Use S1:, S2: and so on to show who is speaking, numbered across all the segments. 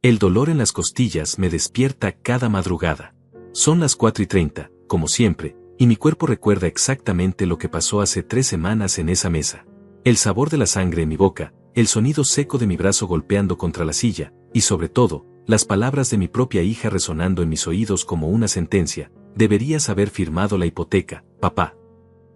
S1: El dolor en las costillas me despierta cada madrugada. Son las 4:30, como siempre, y mi cuerpo recuerda exactamente lo que pasó hace 3 semanas en esa mesa. El sabor de la sangre en mi boca, el sonido seco de mi brazo golpeando contra la silla, y sobre todo, las palabras de mi propia hija resonando en mis oídos como una sentencia: deberías haber firmado la hipoteca, papá.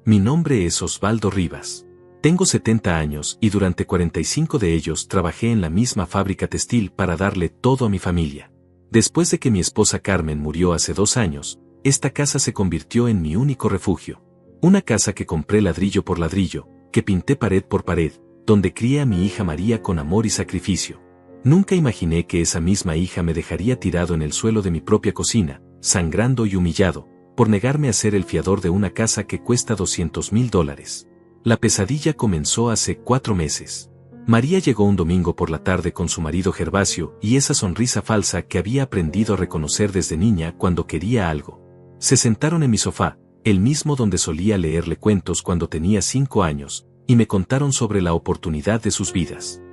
S1: Mi nombre es Osvaldo Rivas. Tengo 70 años y durante 45 de ellos trabajé en la misma fábrica textil para darle todo a mi familia. Después de que mi esposa Carmen murió hace 2 años, esta casa se convirtió en mi único refugio. Una casa que compré ladrillo por ladrillo, que pinté pared por pared, donde crié a mi hija María con amor y sacrificio. Nunca imaginé que esa misma hija me dejaría tirado en el suelo de mi propia cocina, sangrando y humillado, por negarme a ser el fiador de una casa que cuesta $200,000. La pesadilla comenzó hace 4 meses. María llegó un domingo por la tarde con su marido Gervasio y esa sonrisa falsa que había aprendido a reconocer desde niña cuando quería algo. Se sentaron en mi sofá, el mismo donde solía leerle cuentos cuando tenía 5 años, y me contaron sobre la oportunidad de sus vidas.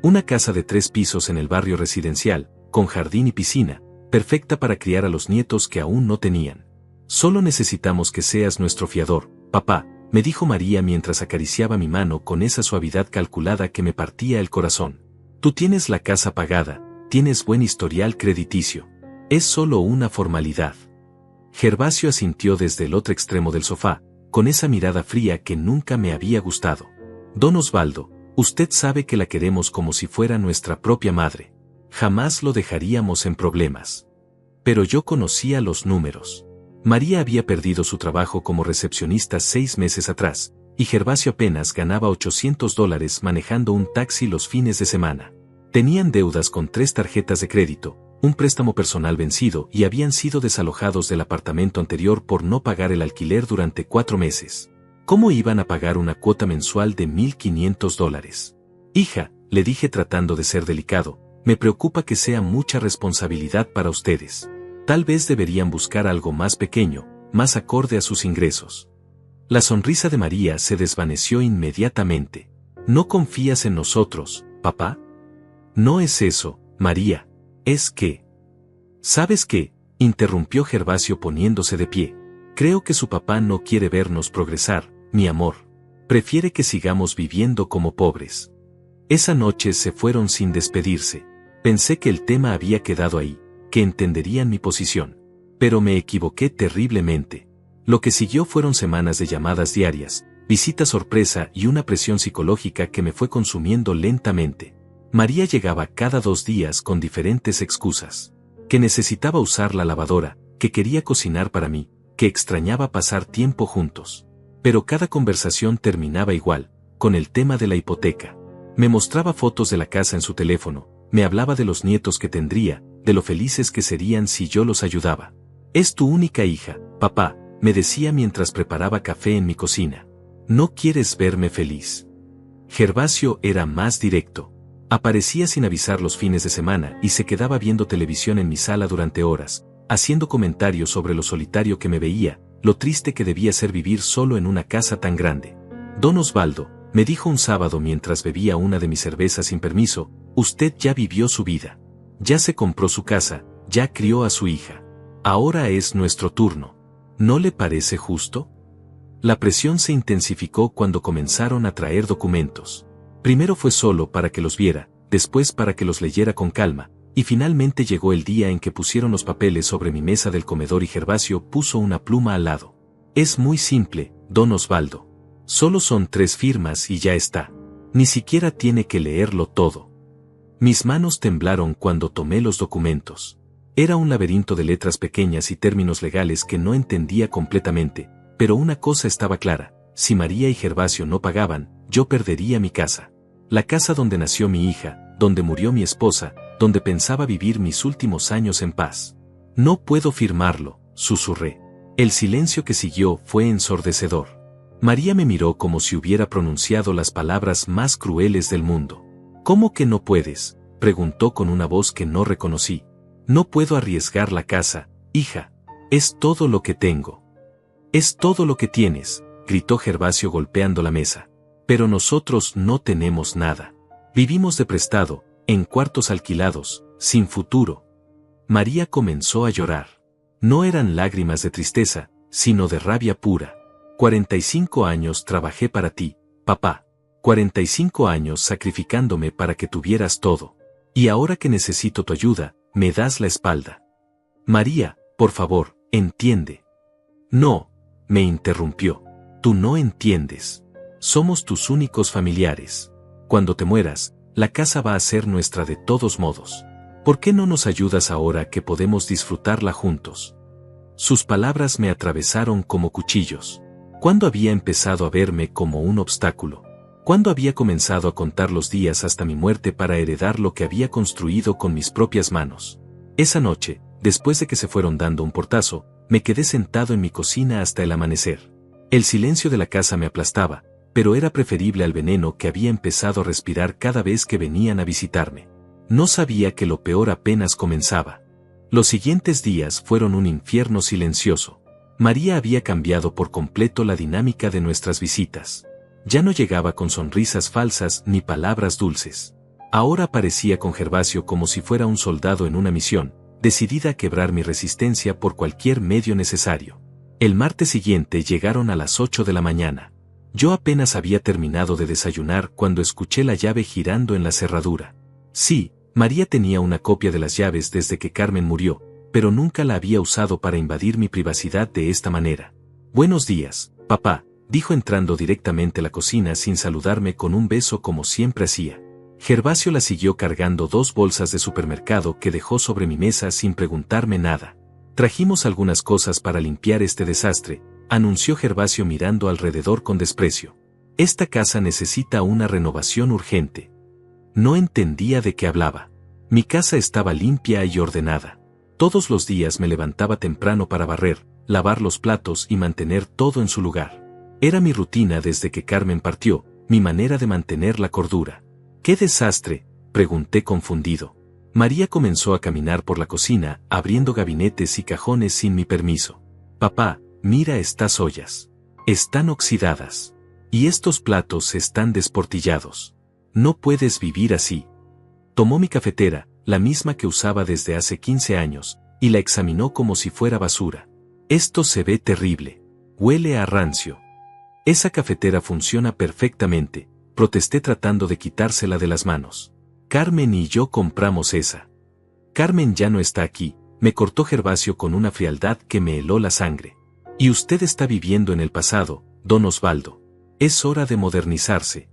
S1: Una casa de 3 pisos en el barrio residencial, con jardín y piscina, perfecta para criar a los nietos que aún no tenían. Solo necesitamos que seas nuestro fiador, papá, me dijo María mientras acariciaba mi mano con esa suavidad calculada que me partía el corazón. Tú tienes la casa pagada, tienes buen historial crediticio. Es solo una formalidad. Gervasio asintió desde el otro extremo del sofá, con esa mirada fría que nunca me había gustado. Don Osvaldo, usted sabe que la queremos como si fuera nuestra propia madre. Jamás lo dejaríamos en problemas. Pero yo conocía los números. María había perdido su trabajo como recepcionista 6 meses atrás, y Gervasio apenas ganaba $800 manejando un taxi los fines de semana. Tenían deudas con 3 tarjetas de crédito, un préstamo personal vencido y habían sido desalojados del apartamento anterior por no pagar el alquiler durante 4 meses. ¿Cómo iban a pagar una cuota mensual de $1,500? Hija, le dije tratando de ser delicado, me preocupa que sea mucha responsabilidad para ustedes. Tal vez deberían buscar algo más pequeño, más acorde a sus ingresos. La sonrisa de María se desvaneció inmediatamente. ¿No confías en nosotros, papá? No es eso, María, es que... ¿Sabes qué?, interrumpió Gervasio poniéndose de pie. Creo que su papá no quiere vernos progresar, mi amor. Prefiere que sigamos viviendo como pobres. Esa noche se fueron sin despedirse. Pensé que el tema había quedado ahí, que entenderían mi posición. Pero me equivoqué terriblemente. Lo que siguió fueron semanas de llamadas diarias, visitas sorpresa y una presión psicológica que me fue consumiendo lentamente. María llegaba cada 2 días con diferentes excusas. Que necesitaba usar la lavadora, que quería cocinar para mí, que extrañaba pasar tiempo juntos. Pero cada conversación terminaba igual, con el tema de la hipoteca. Me mostraba fotos de la casa en su teléfono, me hablaba de los nietos que tendría, de lo felices que serían si yo los ayudaba. Es tu única hija, papá, me decía mientras preparaba café en mi cocina. ¿No quieres verme feliz? Gervasio era más directo. Aparecía sin avisar los fines de semana y se quedaba viendo televisión en mi sala durante horas, haciendo comentarios sobre lo solitario que me veía, lo triste que debía ser vivir solo en una casa tan grande. Don Osvaldo, me dijo un sábado mientras bebía una de mis cervezas sin permiso, usted ya vivió su vida. Ya se compró su casa, ya crió a su hija. Ahora es nuestro turno. ¿No le parece justo? La presión se intensificó cuando comenzaron a traer documentos. Primero fue solo para que los viera, después para que los leyera con calma, y finalmente llegó el día en que pusieron los papeles sobre mi mesa del comedor y Gervasio puso una pluma al lado. Es muy simple, don Osvaldo. Solo son 3 firmas y ya está. Ni siquiera tiene que leerlo todo. Mis manos temblaron cuando tomé los documentos. Era un laberinto de letras pequeñas y términos legales que no entendía completamente, pero una cosa estaba clara: si María y Gervasio no pagaban, yo perdería mi casa. La casa donde nació mi hija, donde murió mi esposa, donde pensaba vivir mis últimos años en paz. No puedo firmarlo, susurré. El silencio que siguió fue ensordecedor. María me miró como si hubiera pronunciado las palabras más crueles del mundo. ¿Cómo que no puedes?, preguntó con una voz que no reconocí. No puedo arriesgar la casa, hija. Es todo lo que tengo. Es todo lo que tienes, gritó Gervasio golpeando la mesa. Pero nosotros no tenemos nada. Vivimos de prestado, en cuartos alquilados, sin futuro. María comenzó a llorar. No eran lágrimas de tristeza, sino de rabia pura. 45 años trabajé para ti, papá. 45 años sacrificándome para que tuvieras todo. Y ahora que necesito tu ayuda, me das la espalda. María, por favor, entiende. No, me interrumpió. Tú no entiendes. Somos tus únicos familiares. Cuando te mueras, la casa va a ser nuestra de todos modos. ¿Por qué no nos ayudas ahora que podemos disfrutarla juntos? Sus palabras me atravesaron como cuchillos. ¿Cuándo había empezado a verme como un obstáculo? ¿Cuándo había comenzado a contar los días hasta mi muerte para heredar lo que había construido con mis propias manos? Esa noche, después de que se fueron dando un portazo, me quedé sentado en mi cocina hasta el amanecer. El silencio de la casa me aplastaba, pero era preferible al veneno que había empezado a respirar cada vez que venían a visitarme. No sabía que lo peor apenas comenzaba. Los siguientes días fueron un infierno silencioso. María había cambiado por completo la dinámica de nuestras visitas. Ya no llegaba con sonrisas falsas ni palabras dulces. Ahora aparecía con Gervasio como si fuera un soldado en una misión, decidida a quebrar mi resistencia por cualquier medio necesario. El martes siguiente llegaron a las 8 de la mañana. Yo apenas había terminado de desayunar cuando escuché la llave girando en la cerradura. Sí, María tenía una copia de las llaves desde que Carmen murió, pero nunca la había usado para invadir mi privacidad de esta manera. Buenos días, papá, dijo entrando directamente a la cocina sin saludarme con un beso como siempre hacía. Gervasio la siguió cargando 2 bolsas de supermercado que dejó sobre mi mesa sin preguntarme nada. Trajimos algunas cosas para limpiar este desastre, anunció Gervasio mirando alrededor con desprecio. Esta casa necesita una renovación urgente. No entendía de qué hablaba. Mi casa estaba limpia y ordenada. Todos los días me levantaba temprano para barrer, lavar los platos y mantener todo en su lugar. Era mi rutina desde que Carmen partió, mi manera de mantener la cordura. ¿Qué desastre?, pregunté confundido. María comenzó a caminar por la cocina, abriendo gabinetes y cajones sin mi permiso. Papá, mira estas ollas. Están oxidadas. Y estos platos están desportillados. No puedes vivir así. Tomó mi cafetera, la misma que usaba desde hace 15 años, y la examinó como si fuera basura. Esto se ve terrible. Huele a rancio. Esa cafetera funciona perfectamente, protesté tratando de quitársela de las manos. Carmen y yo compramos esa. Carmen ya no está aquí, me cortó Gervasio con una frialdad que me heló la sangre. Y usted está viviendo en el pasado, don Osvaldo. Es hora de modernizarse.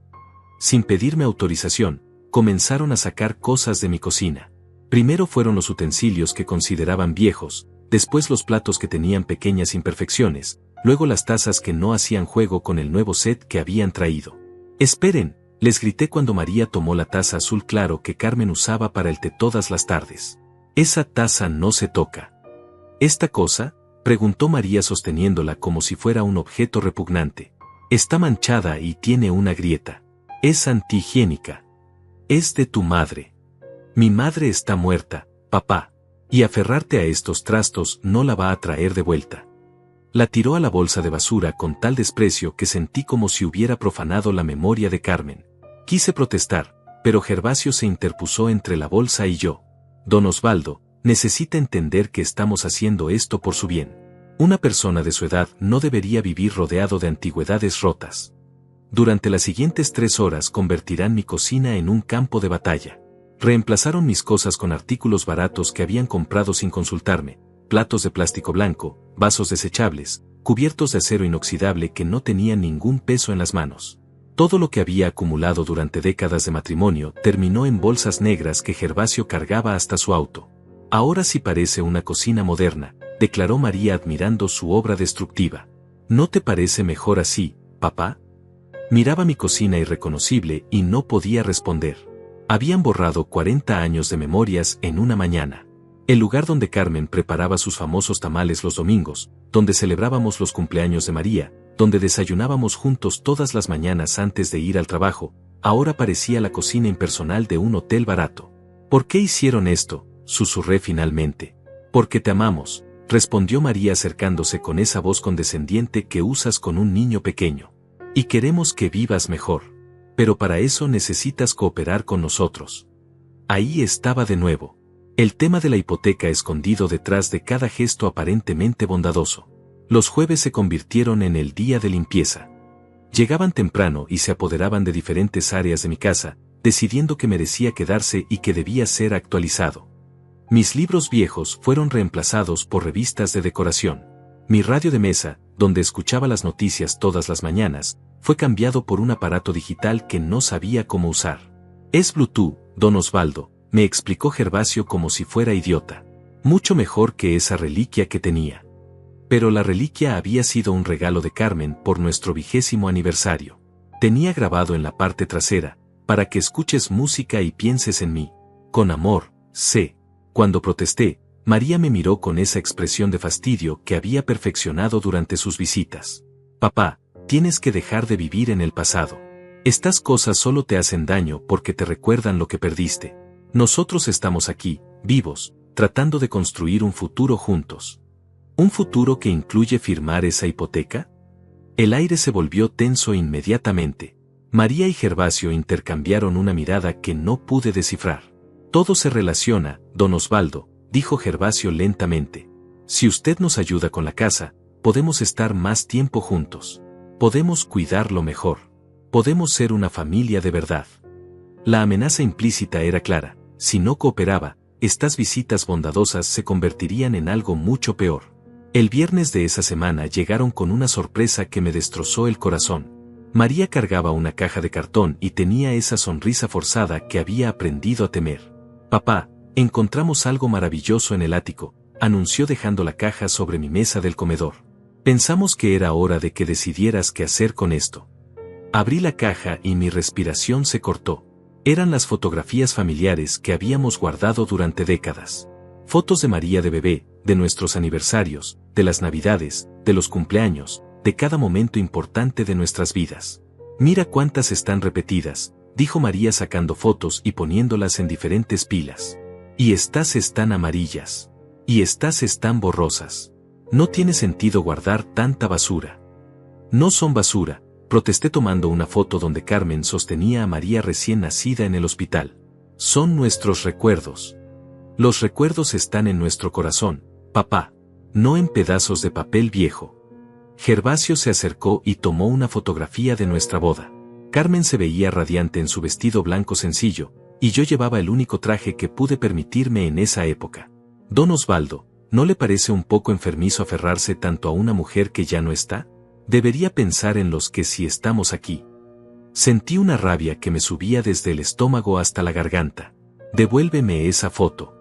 S1: Sin pedirme autorización, comenzaron a sacar cosas de mi cocina. Primero fueron los utensilios que consideraban viejos, después los platos que tenían pequeñas imperfecciones, luego las tazas que no hacían juego con el nuevo set que habían traído. Esperen, les grité cuando María tomó la taza azul claro que Carmen usaba para el té todas las tardes. Esa taza no se toca. ¿Esta cosa?, preguntó María sosteniéndola como si fuera un objeto repugnante. Está manchada y tiene una grieta. Es antihigiénica. Es de tu madre. Mi madre está muerta, papá. Y aferrarte a estos trastos no la va a traer de vuelta. La tiró a la bolsa de basura con tal desprecio que sentí como si hubiera profanado la memoria de Carmen. Quise protestar, pero Gervasio se interpuso entre la bolsa y yo. Don Osvaldo, necesita entender que estamos haciendo esto por su bien. Una persona de su edad no debería vivir rodeado de antigüedades rotas. Durante las siguientes 3 horas convertirán mi cocina en un campo de batalla. Reemplazaron mis cosas con artículos baratos que habían comprado sin consultarme, platos de plástico blanco, vasos desechables, cubiertos de acero inoxidable que no tenían ningún peso en las manos. Todo lo que había acumulado durante décadas de matrimonio terminó en bolsas negras que Gervasio cargaba hasta su auto. Ahora sí parece una cocina moderna, declaró María admirando su obra destructiva. ¿No te parece mejor así, papá? Miraba mi cocina irreconocible y no podía responder. Habían borrado 40 años de memorias en una mañana. El lugar donde Carmen preparaba sus famosos tamales los domingos, donde celebrábamos los cumpleaños de María, donde desayunábamos juntos todas las mañanas antes de ir al trabajo, ahora parecía la cocina impersonal de un hotel barato. ¿Por qué hicieron esto?, susurré finalmente. Porque te amamos, respondió María acercándose con esa voz condescendiente que usas con un niño pequeño. Y queremos que vivas mejor. Pero para eso necesitas cooperar con nosotros. Ahí estaba de nuevo. El tema de la hipoteca escondido detrás de cada gesto aparentemente bondadoso. Los jueves se convirtieron en el día de limpieza. Llegaban temprano y se apoderaban de diferentes áreas de mi casa, decidiendo que merecía quedarse y que debía ser actualizado. Mis libros viejos fueron reemplazados por revistas de decoración. Mi radio de mesa, donde escuchaba las noticias todas las mañanas, fue cambiado por un aparato digital que no sabía cómo usar. Es Bluetooth, don Osvaldo, me explicó Gervasio como si fuera idiota. Mucho mejor que esa reliquia que tenía. Pero la reliquia había sido un regalo de Carmen por nuestro 20º aniversario. Tenía grabado en la parte trasera, para que escuches música y pienses en mí. Con amor, sé. Cuando protesté, María me miró con esa expresión de fastidio que había perfeccionado durante sus visitas. Papá, tienes que dejar de vivir en el pasado. Estas cosas solo te hacen daño porque te recuerdan lo que perdiste. Nosotros estamos aquí, vivos, tratando de construir un futuro juntos. ¿Un futuro que incluye firmar esa hipoteca? El aire se volvió tenso inmediatamente. María y Gervasio intercambiaron una mirada que no pude descifrar. Todo se relaciona, don Osvaldo, dijo Gervasio lentamente. Si usted nos ayuda con la casa, podemos estar más tiempo juntos. Podemos cuidarlo mejor. Podemos ser una familia de verdad. La amenaza implícita era clara. Si no cooperaba, estas visitas bondadosas se convertirían en algo mucho peor. El viernes de esa semana llegaron con una sorpresa que me destrozó el corazón. María cargaba una caja de cartón y tenía esa sonrisa forzada que había aprendido a temer. Papá, encontramos algo maravilloso en el ático, anunció dejando la caja sobre mi mesa del comedor. Pensamos que era hora de que decidieras qué hacer con esto. Abrí la caja y mi respiración se cortó. Eran las fotografías familiares que habíamos guardado durante décadas. Fotos de María de bebé, de nuestros aniversarios, de las navidades, de los cumpleaños, de cada momento importante de nuestras vidas. Mira cuántas están repetidas, dijo María sacando fotos y poniéndolas en diferentes pilas. Y estas están amarillas. Y estas están borrosas. No tiene sentido guardar tanta basura. No son basura, protesté tomando una foto donde Carmen sostenía a María recién nacida en el hospital. Son nuestros recuerdos. Los recuerdos están en nuestro corazón, papá, no en pedazos de papel viejo. Gervasio se acercó y tomó una fotografía de nuestra boda. Carmen se veía radiante en su vestido blanco sencillo, y yo llevaba el único traje que pude permitirme en esa época. Don Osvaldo, ¿no le parece un poco enfermizo aferrarse tanto a una mujer que ya no está? Debería pensar en los que sí estamos aquí. Sentí una rabia que me subía desde el estómago hasta la garganta. Devuélveme esa foto.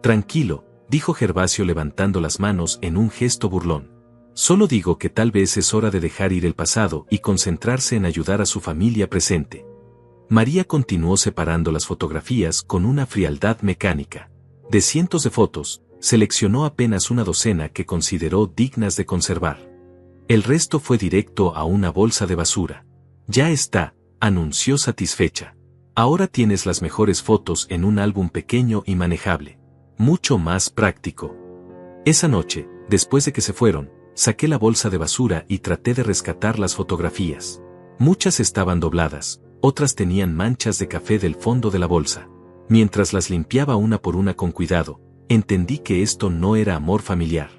S1: Tranquilo, dijo Gervasio levantando las manos en un gesto burlón. Solo digo que tal vez es hora de dejar ir el pasado y concentrarse en ayudar a su familia presente. María continuó separando las fotografías con una frialdad mecánica. De cientos de fotos, seleccionó apenas una docena que consideró dignas de conservar. El resto fue directo a una bolsa de basura. Ya está, anunció satisfecha. Ahora tienes las mejores fotos en un álbum pequeño y manejable. Mucho más práctico. Esa noche, después de que se fueron, saqué la bolsa de basura y traté de rescatar las fotografías. Muchas estaban dobladas, otras tenían manchas de café del fondo de la bolsa. Mientras las limpiaba una por una con cuidado, entendí que esto no era amor familiar.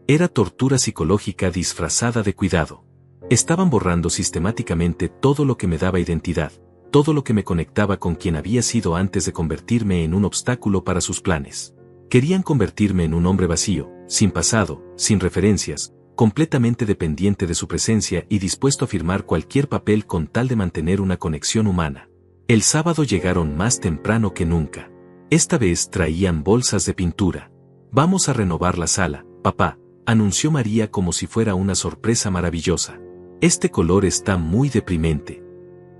S1: Era tortura psicológica disfrazada de cuidado. Estaban borrando sistemáticamente todo lo que me daba identidad, todo lo que me conectaba con quien había sido antes de convertirme en un obstáculo para sus planes. Querían convertirme en un hombre vacío, sin pasado, sin referencias, completamente dependiente de su presencia y dispuesto a firmar cualquier papel con tal de mantener una conexión humana. El sábado llegaron más temprano que nunca. Esta vez traían bolsas de pintura. Vamos a renovar la sala, papá, anunció María como si fuera una sorpresa maravillosa. Este color está muy deprimente.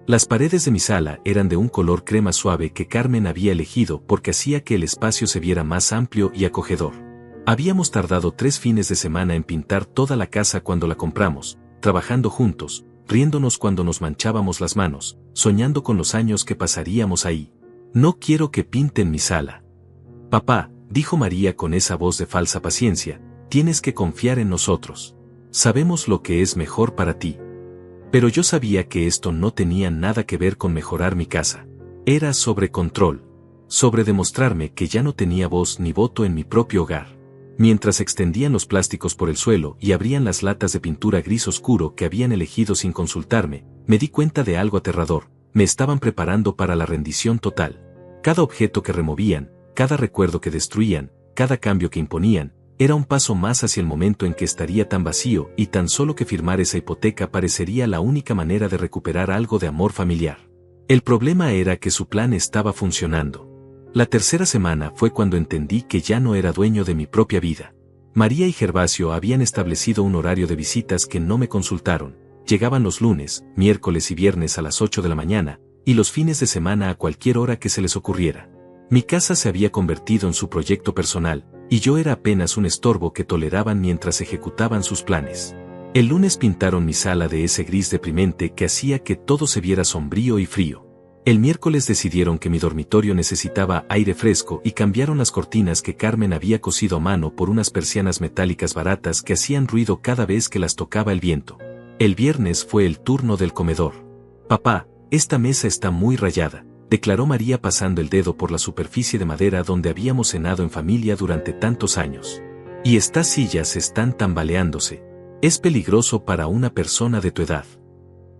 S1: Las paredes de mi sala eran de un color crema suave que Carmen había elegido porque hacía que el espacio se viera más amplio y acogedor. Habíamos tardado 3 fines de semana en pintar toda la casa cuando la compramos, trabajando juntos, riéndonos cuando nos manchábamos las manos, soñando con los años que pasaríamos ahí. No quiero que pinten mi sala. Papá, dijo María con esa voz de falsa paciencia, tienes que confiar en nosotros. Sabemos lo que es mejor para ti. Pero yo sabía que esto no tenía nada que ver con mejorar mi casa. Era sobre control. sobre demostrarme que ya no tenía voz ni voto en mi propio hogar. Mientras extendían los plásticos por el suelo y abrían las latas de pintura gris oscuro que habían elegido sin consultarme, me di cuenta de algo aterrador: me estaban preparando para la rendición total. Cada objeto que removían, cada recuerdo que destruían, cada cambio que imponían, era un paso más hacia el momento en que estaría tan vacío y tan solo que firmar esa hipoteca parecería la única manera de recuperar algo de amor familiar. El problema era que su plan estaba funcionando. La tercera semana fue cuando entendí que ya no era dueño de mi propia vida. María y Gervasio habían establecido un horario de visitas que no me consultaron. Llegaban los lunes, miércoles y viernes a las 8 de la mañana, y los fines de semana a cualquier hora que se les ocurriera. Mi casa se había convertido en su proyecto personal, y yo era apenas un estorbo que toleraban mientras ejecutaban sus planes. El lunes pintaron mi sala de ese gris deprimente que hacía que todo se viera sombrío y frío. El miércoles decidieron que mi dormitorio necesitaba aire fresco y cambiaron las cortinas que Carmen había cosido a mano por unas persianas metálicas baratas que hacían ruido cada vez que las tocaba el viento. El viernes fue el turno del comedor. «Papá, esta mesa está muy rayada», declaró María pasando el dedo por la superficie de madera donde habíamos cenado en familia durante tantos años. «Y estas sillas están tambaleándose. Es peligroso para una persona de tu edad».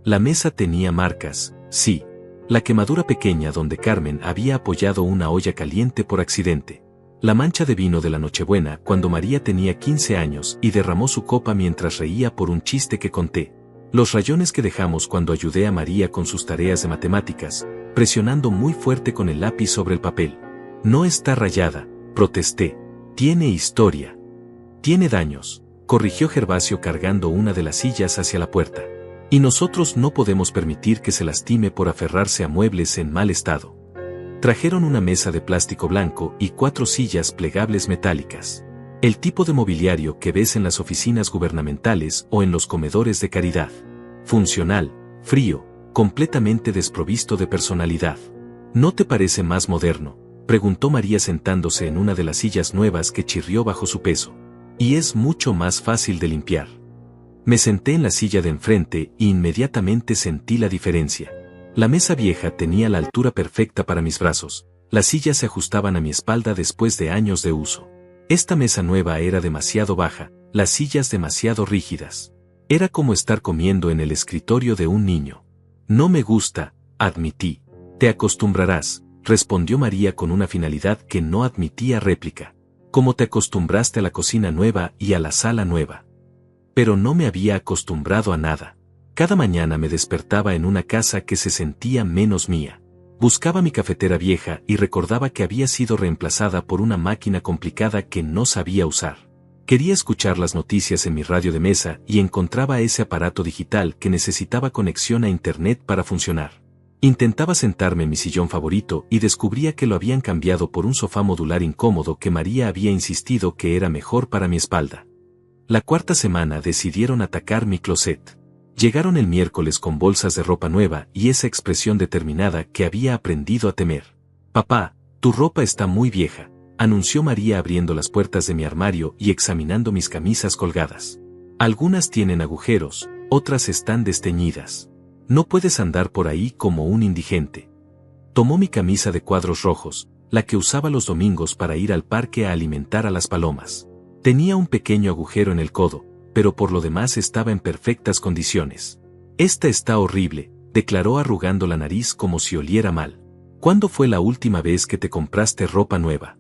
S1: La mesa tenía marcas, sí. La quemadura pequeña donde Carmen había apoyado una olla caliente por accidente. La mancha de vino de la Nochebuena cuando María tenía 15 años y derramó su copa mientras reía por un chiste que conté. Los rayones que dejamos cuando ayudé a María con sus tareas de matemáticas, presionando muy fuerte con el lápiz sobre el papel. «No está rayada», protesté. «Tiene historia». «Tiene daños», corrigió Gervasio cargando una de las sillas hacia la puerta. «Y nosotros no podemos permitir que se lastime por aferrarse a muebles en mal estado». Trajeron una mesa de plástico blanco y 4 sillas plegables metálicas. El tipo de mobiliario que ves en las oficinas gubernamentales o en los comedores de caridad. Funcional, frío, completamente desprovisto de personalidad. «¿No te parece más moderno?», preguntó María sentándose en una de las sillas nuevas que chirrió bajo su peso. «Y es mucho más fácil de limpiar». Me senté en la silla de enfrente e inmediatamente sentí la diferencia. La mesa vieja tenía la altura perfecta para mis brazos, las sillas se ajustaban a mi espalda después de años de uso. Esta mesa nueva era demasiado baja, las sillas demasiado rígidas. Era como estar comiendo en el escritorio de un niño. «No me gusta», admití. «Te acostumbrarás», respondió María con una finalidad que no admitía réplica. «Como te acostumbraste a la cocina nueva y a la sala nueva». Pero no me había acostumbrado a nada. Cada mañana me despertaba en una casa que se sentía menos mía. Buscaba mi cafetera vieja y recordaba que había sido reemplazada por una máquina complicada que no sabía usar. Quería escuchar las noticias en mi radio de mesa y encontraba ese aparato digital que necesitaba conexión a internet para funcionar. Intentaba sentarme en mi sillón favorito y descubría que lo habían cambiado por un sofá modular incómodo que María había insistido que era mejor para mi espalda. La cuarta semana decidieron atacar mi closet. Llegaron el miércoles con bolsas de ropa nueva y esa expresión determinada que había aprendido a temer. «Papá, tu ropa está muy vieja», anunció María abriendo las puertas de mi armario y examinando mis camisas colgadas. «Algunas tienen agujeros, otras están desteñidas. No puedes andar por ahí como un indigente». Tomó mi camisa de cuadros rojos, la que usaba los domingos para ir al parque a alimentar a las palomas. Tenía un pequeño agujero en el codo, pero por lo demás estaba en perfectas condiciones. «Esta está horrible», declaró arrugando la nariz como si oliera mal. «¿Cuándo fue la última vez que te compraste ropa nueva?»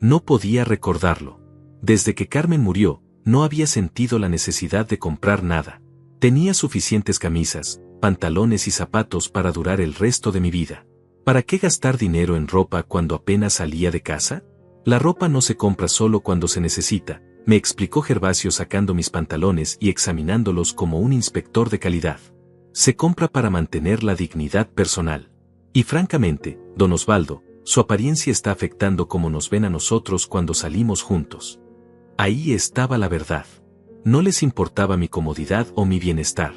S1: No podía recordarlo. Desde que Carmen murió, no había sentido la necesidad de comprar nada. Tenía suficientes camisas, pantalones y zapatos para durar el resto de mi vida. ¿Para qué gastar dinero en ropa cuando apenas salía de casa? «La ropa no se compra solo cuando se necesita», me explicó Gervasio sacando mis pantalones y examinándolos como un inspector de calidad. «Se compra para mantener la dignidad personal. Y francamente, don Osvaldo, su apariencia está afectando cómo nos ven a nosotros cuando salimos juntos». Ahí estaba la verdad. No les importaba mi comodidad o mi bienestar.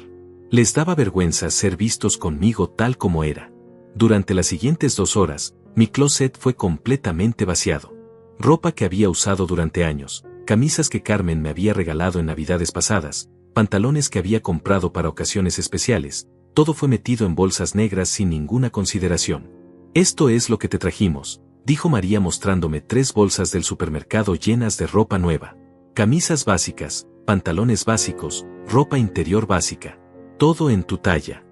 S1: Les daba vergüenza ser vistos conmigo tal como era. Durante las siguientes 2 horas, mi closet fue completamente vaciado. Ropa que había usado durante años, camisas que Carmen me había regalado en navidades pasadas, pantalones que había comprado para ocasiones especiales, todo fue metido en bolsas negras sin ninguna consideración. «Esto es lo que te trajimos», dijo María mostrándome 3 bolsas del supermercado llenas de ropa nueva. Camisas básicas, pantalones básicos, ropa interior básica. Todo en tu talla.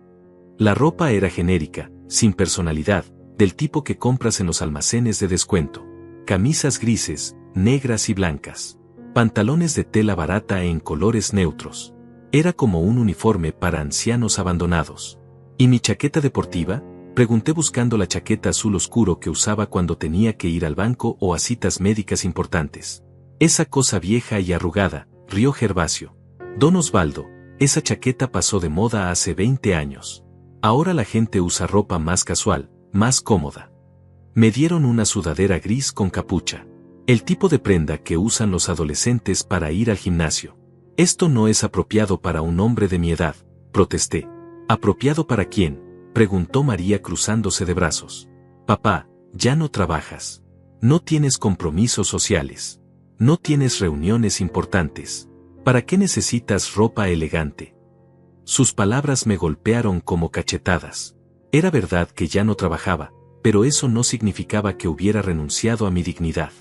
S1: La ropa era genérica, sin personalidad, del tipo que compras en los almacenes de descuento. Camisas grises, negras y blancas. Pantalones de tela barata en colores neutros. Era como un uniforme para ancianos abandonados. ¿Y mi chaqueta deportiva? Pregunté buscando la chaqueta azul oscuro que usaba cuando tenía que ir al banco o a citas médicas importantes. Esa cosa vieja y arrugada, rió Gervasio. Don Osvaldo, esa chaqueta pasó de moda hace 20 años. Ahora la gente usa ropa más casual, más cómoda. Me dieron una sudadera gris con capucha. El tipo de prenda que usan los adolescentes para ir al gimnasio. Esto no es apropiado para un hombre de mi edad, protesté. ¿Apropiado para quién?, preguntó María cruzándose de brazos. Papá, ya no trabajas. No tienes compromisos sociales. No tienes reuniones importantes. ¿Para qué necesitas ropa elegante? Sus palabras me golpearon como cachetadas. Era verdad que ya no trabajaba, pero eso no significaba que hubiera renunciado a mi dignidad.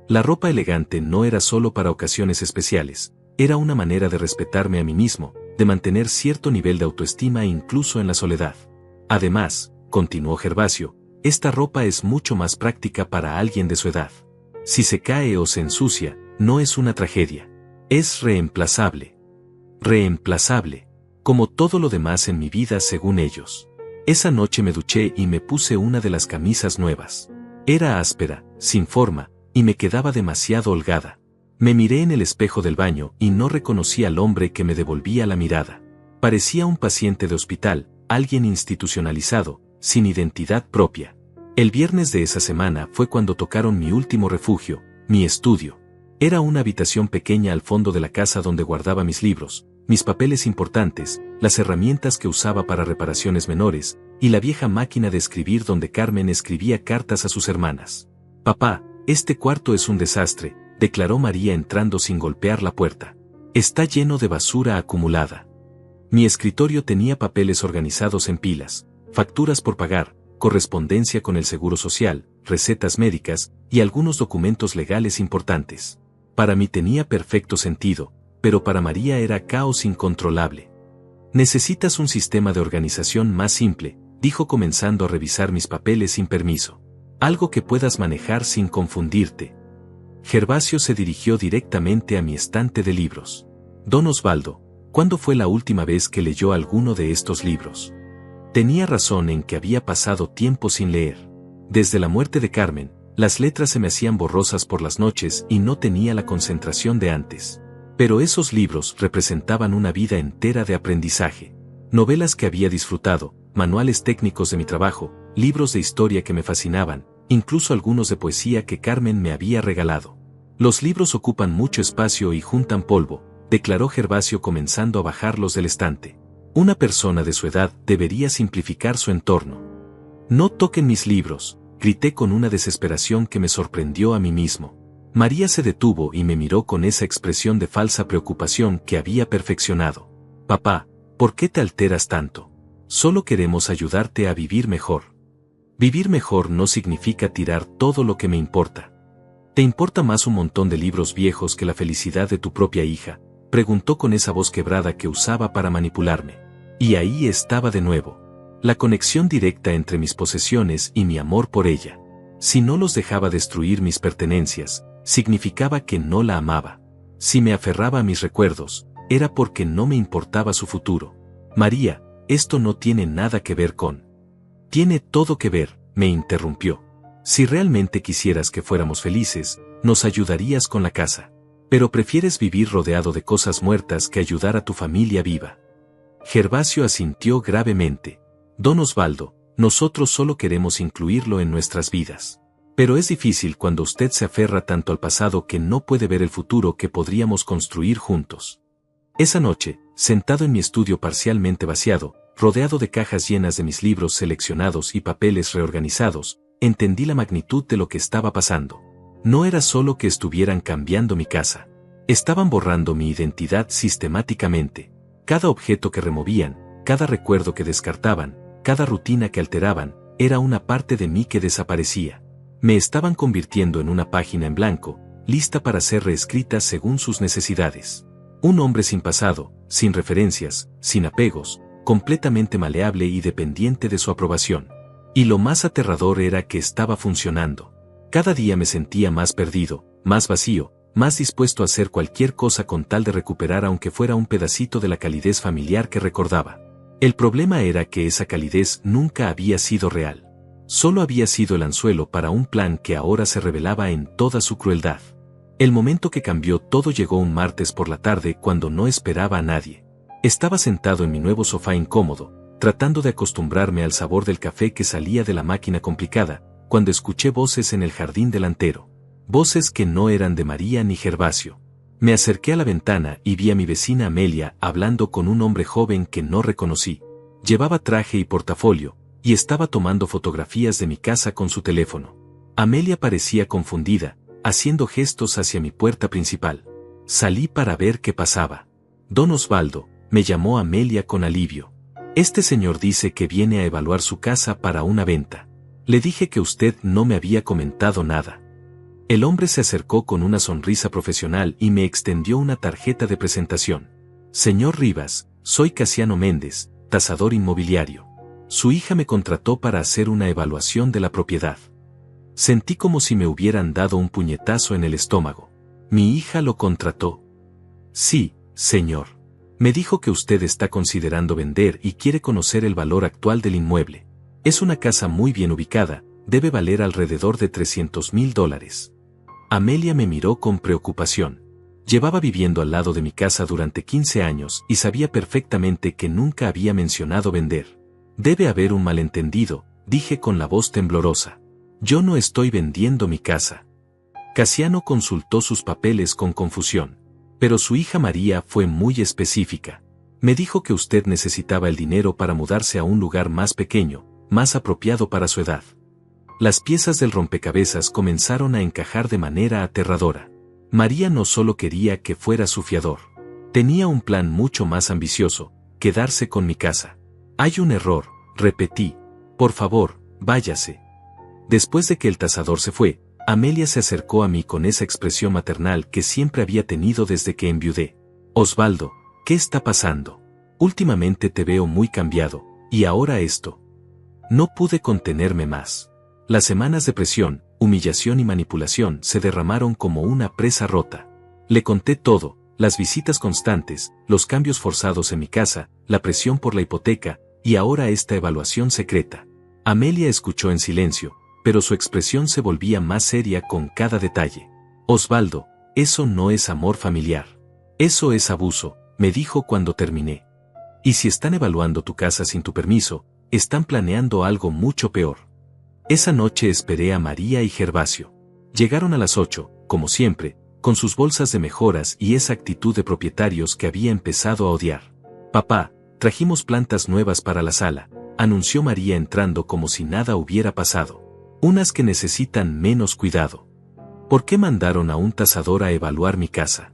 S1: La ropa elegante no era solo para ocasiones especiales, era una manera de respetarme a mí mismo, de mantener cierto nivel de autoestima incluso en la soledad. Además, continuó Gervasio, esta ropa es mucho más práctica para alguien de su edad. Si se cae o se ensucia, no es una tragedia. Es reemplazable. Reemplazable. Como todo lo demás en mi vida según ellos. Esa noche me duché y me puse una de las camisas nuevas. Era áspera, sin forma, y me quedaba demasiado holgada. Me miré en el espejo del baño y no reconocí al hombre que me devolvía la mirada. Parecía un paciente de hospital, alguien institucionalizado, sin identidad propia. El viernes de esa semana fue cuando tocaron mi último refugio, mi estudio. Era una habitación pequeña al fondo de la casa donde guardaba mis libros, mis papeles importantes, las herramientas que usaba para reparaciones menores, y la vieja máquina de escribir donde Carmen escribía cartas a sus hermanas. Papá, este cuarto es un desastre, declaró María entrando sin golpear la puerta. Está lleno de basura acumulada. Mi escritorio tenía papeles organizados en pilas, facturas por pagar, correspondencia con el Seguro Social, recetas médicas, y algunos documentos legales importantes. Para mí tenía perfecto sentido, pero para María era caos incontrolable. Necesitas un sistema de organización más simple, dijo comenzando a revisar mis papeles sin permiso. Algo que puedas manejar sin confundirte. Gervasio se dirigió directamente a mi estante de libros. Don Osvaldo, ¿cuándo fue la última vez que leyó alguno de estos libros? Tenía razón en que había pasado tiempo sin leer. Desde la muerte de Carmen, las letras se me hacían borrosas por las noches y no tenía la concentración de antes. Pero esos libros representaban una vida entera de aprendizaje. Novelas que había disfrutado, manuales técnicos de mi trabajo, libros de historia que me fascinaban, incluso algunos de poesía que Carmen me había regalado. Los libros ocupan mucho espacio y juntan polvo, declaró Gervasio comenzando a bajarlos del estante. Una persona de su edad debería simplificar su entorno. No toquen mis libros, grité con una desesperación que me sorprendió a mí mismo. María se detuvo y me miró con esa expresión de falsa preocupación que había perfeccionado. Papá, ¿por qué te alteras tanto? Solo queremos ayudarte a vivir mejor. Vivir mejor no significa tirar todo lo que me importa. ¿Te importa más un montón de libros viejos que la felicidad de tu propia hija?, preguntó con esa voz quebrada que usaba para manipularme. Y ahí estaba de nuevo. La conexión directa entre mis posesiones y mi amor por ella. Si no los dejaba destruir mis pertenencias, significaba que no la amaba. Si me aferraba a mis recuerdos, era porque no me importaba su futuro. María, esto no tiene nada que ver con... Tiene todo que ver, me interrumpió. Si realmente quisieras que fuéramos felices, nos ayudarías con la casa. Pero prefieres vivir rodeado de cosas muertas que ayudar a tu familia viva. Gervasio asintió gravemente. Don Osvaldo, nosotros solo queremos incluirlo en nuestras vidas. Pero es difícil cuando usted se aferra tanto al pasado que no puede ver el futuro que podríamos construir juntos. Esa noche, sentado en mi estudio parcialmente vaciado, rodeado de cajas llenas de mis libros seleccionados y papeles reorganizados, entendí la magnitud de lo que estaba pasando. No era solo que estuvieran cambiando mi casa. Estaban borrando mi identidad sistemáticamente. Cada objeto que removían, cada recuerdo que descartaban, cada rutina que alteraban, era una parte de mí que desaparecía. Me estaban convirtiendo en una página en blanco, lista para ser reescrita según sus necesidades. Un hombre sin pasado, sin referencias, sin apegos, completamente maleable y dependiente de su aprobación. Y lo más aterrador era que estaba funcionando. Cada día me sentía más perdido, más vacío, más dispuesto a hacer cualquier cosa con tal de recuperar aunque fuera un pedacito de la calidez familiar que recordaba. El problema era que esa calidez nunca había sido real. Solo había sido el anzuelo para un plan que ahora se revelaba en toda su crueldad. El momento que cambió todo llegó un martes por la tarde cuando no esperaba a nadie. Estaba sentado en mi nuevo sofá incómodo, tratando de acostumbrarme al sabor del café que salía de la máquina complicada, cuando escuché voces en el jardín delantero. Voces que no eran de María ni Gervasio. Me acerqué a la ventana y vi a mi vecina Amelia hablando con un hombre joven que no reconocí. Llevaba traje y portafolio, y estaba tomando fotografías de mi casa con su teléfono. Amelia parecía confundida, haciendo gestos hacia mi puerta principal. Salí para ver qué pasaba. Don Osvaldo, me llamó Amelia con alivio. Este señor dice que viene a evaluar su casa para una venta. Le dije que usted no me había comentado nada. El hombre se acercó con una sonrisa profesional y me extendió una tarjeta de presentación. Señor Rivas, soy Casiano Méndez, tasador inmobiliario. Su hija me contrató para hacer una evaluación de la propiedad. Sentí como si me hubieran dado un puñetazo en el estómago. ¿Mi hija lo contrató? Sí, señor. Me dijo que usted está considerando vender y quiere conocer el valor actual del inmueble. Es una casa muy bien ubicada, debe valer alrededor de $300,000. Amelia me miró con preocupación. Llevaba viviendo al lado de mi casa durante 15 años y sabía perfectamente que nunca había mencionado vender. Debe haber un malentendido, dije con la voz temblorosa. Yo no estoy vendiendo mi casa. Casiano consultó sus papeles con confusión. Pero su hija María fue muy específica. Me dijo que usted necesitaba el dinero para mudarse a un lugar más pequeño, más apropiado para su edad. Las piezas del rompecabezas comenzaron a encajar de manera aterradora. María no solo quería que fuera su fiador. Tenía un plan mucho más ambicioso, quedarse con mi casa. Hay un error, repetí. Por favor, váyase. Después de que el tasador se fue, Amelia se acercó a mí con esa expresión maternal que siempre había tenido desde que enviudé. Osvaldo, ¿qué está pasando? Últimamente te veo muy cambiado, y ahora esto. No pude contenerme más. Las semanas de presión, humillación y manipulación se derramaron como una presa rota. Le conté todo, las visitas constantes, los cambios forzados en mi casa, la presión por la hipoteca, y ahora esta evaluación secreta. Amelia escuchó en silencio, pero su expresión se volvía más seria con cada detalle. Osvaldo, eso no es amor familiar. Eso es abuso, me dijo cuando terminé. Y si están evaluando tu casa sin tu permiso, están planeando algo mucho peor. Esa noche esperé a María y Gervasio. Llegaron a las 8, como siempre, con sus bolsas de mejoras y esa actitud de propietarios que había empezado a odiar. Papá, trajimos plantas nuevas para la sala, anunció María entrando como si nada hubiera pasado. Unas que necesitan menos cuidado. ¿Por qué mandaron a un tasador a evaluar mi casa?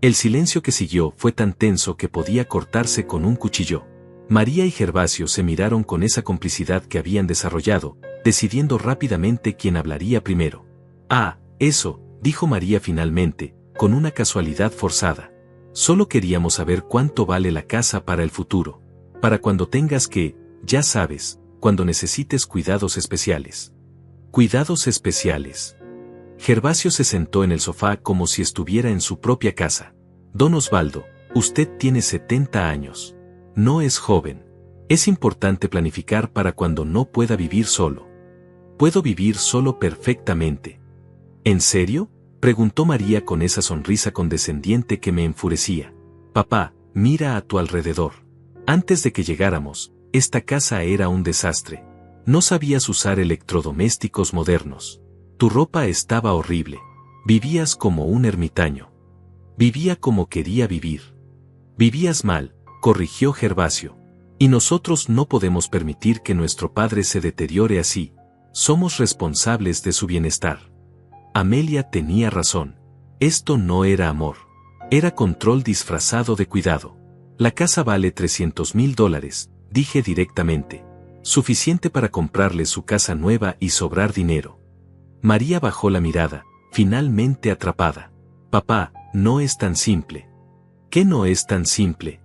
S1: El silencio que siguió fue tan tenso que podía cortarse con un cuchillo. María y Gervasio se miraron con esa complicidad que habían desarrollado, decidiendo rápidamente quién hablaría primero. Ah, eso, dijo María finalmente, con una casualidad forzada. Solo queríamos saber cuánto vale la casa para el futuro. Para cuando tengas que, ya sabes, cuando necesites cuidados especiales. Cuidados especiales. Gervasio se sentó en el sofá como si estuviera en su propia casa. Don Osvaldo, usted tiene 70 años. No es joven. Es importante planificar para cuando no pueda vivir solo. Puedo vivir solo perfectamente. ¿En serio? Preguntó María con esa sonrisa condescendiente que me enfurecía. Papá, mira a tu alrededor. Antes de que llegáramos, esta casa era un desastre. No sabías usar electrodomésticos modernos. Tu ropa estaba horrible. Vivías como un ermitaño. Vivía como quería vivir. Vivías mal, corrigió Gervasio. Y nosotros no podemos permitir que nuestro padre se deteriore así. Somos responsables de su bienestar. Amelia tenía razón. Esto no era amor. Era control disfrazado de cuidado. La casa vale $300,000, dije directamente. Suficiente para comprarle su casa nueva y sobrar dinero. María bajó la mirada, finalmente atrapada. Papá, no es tan simple. ¿Qué no es tan simple?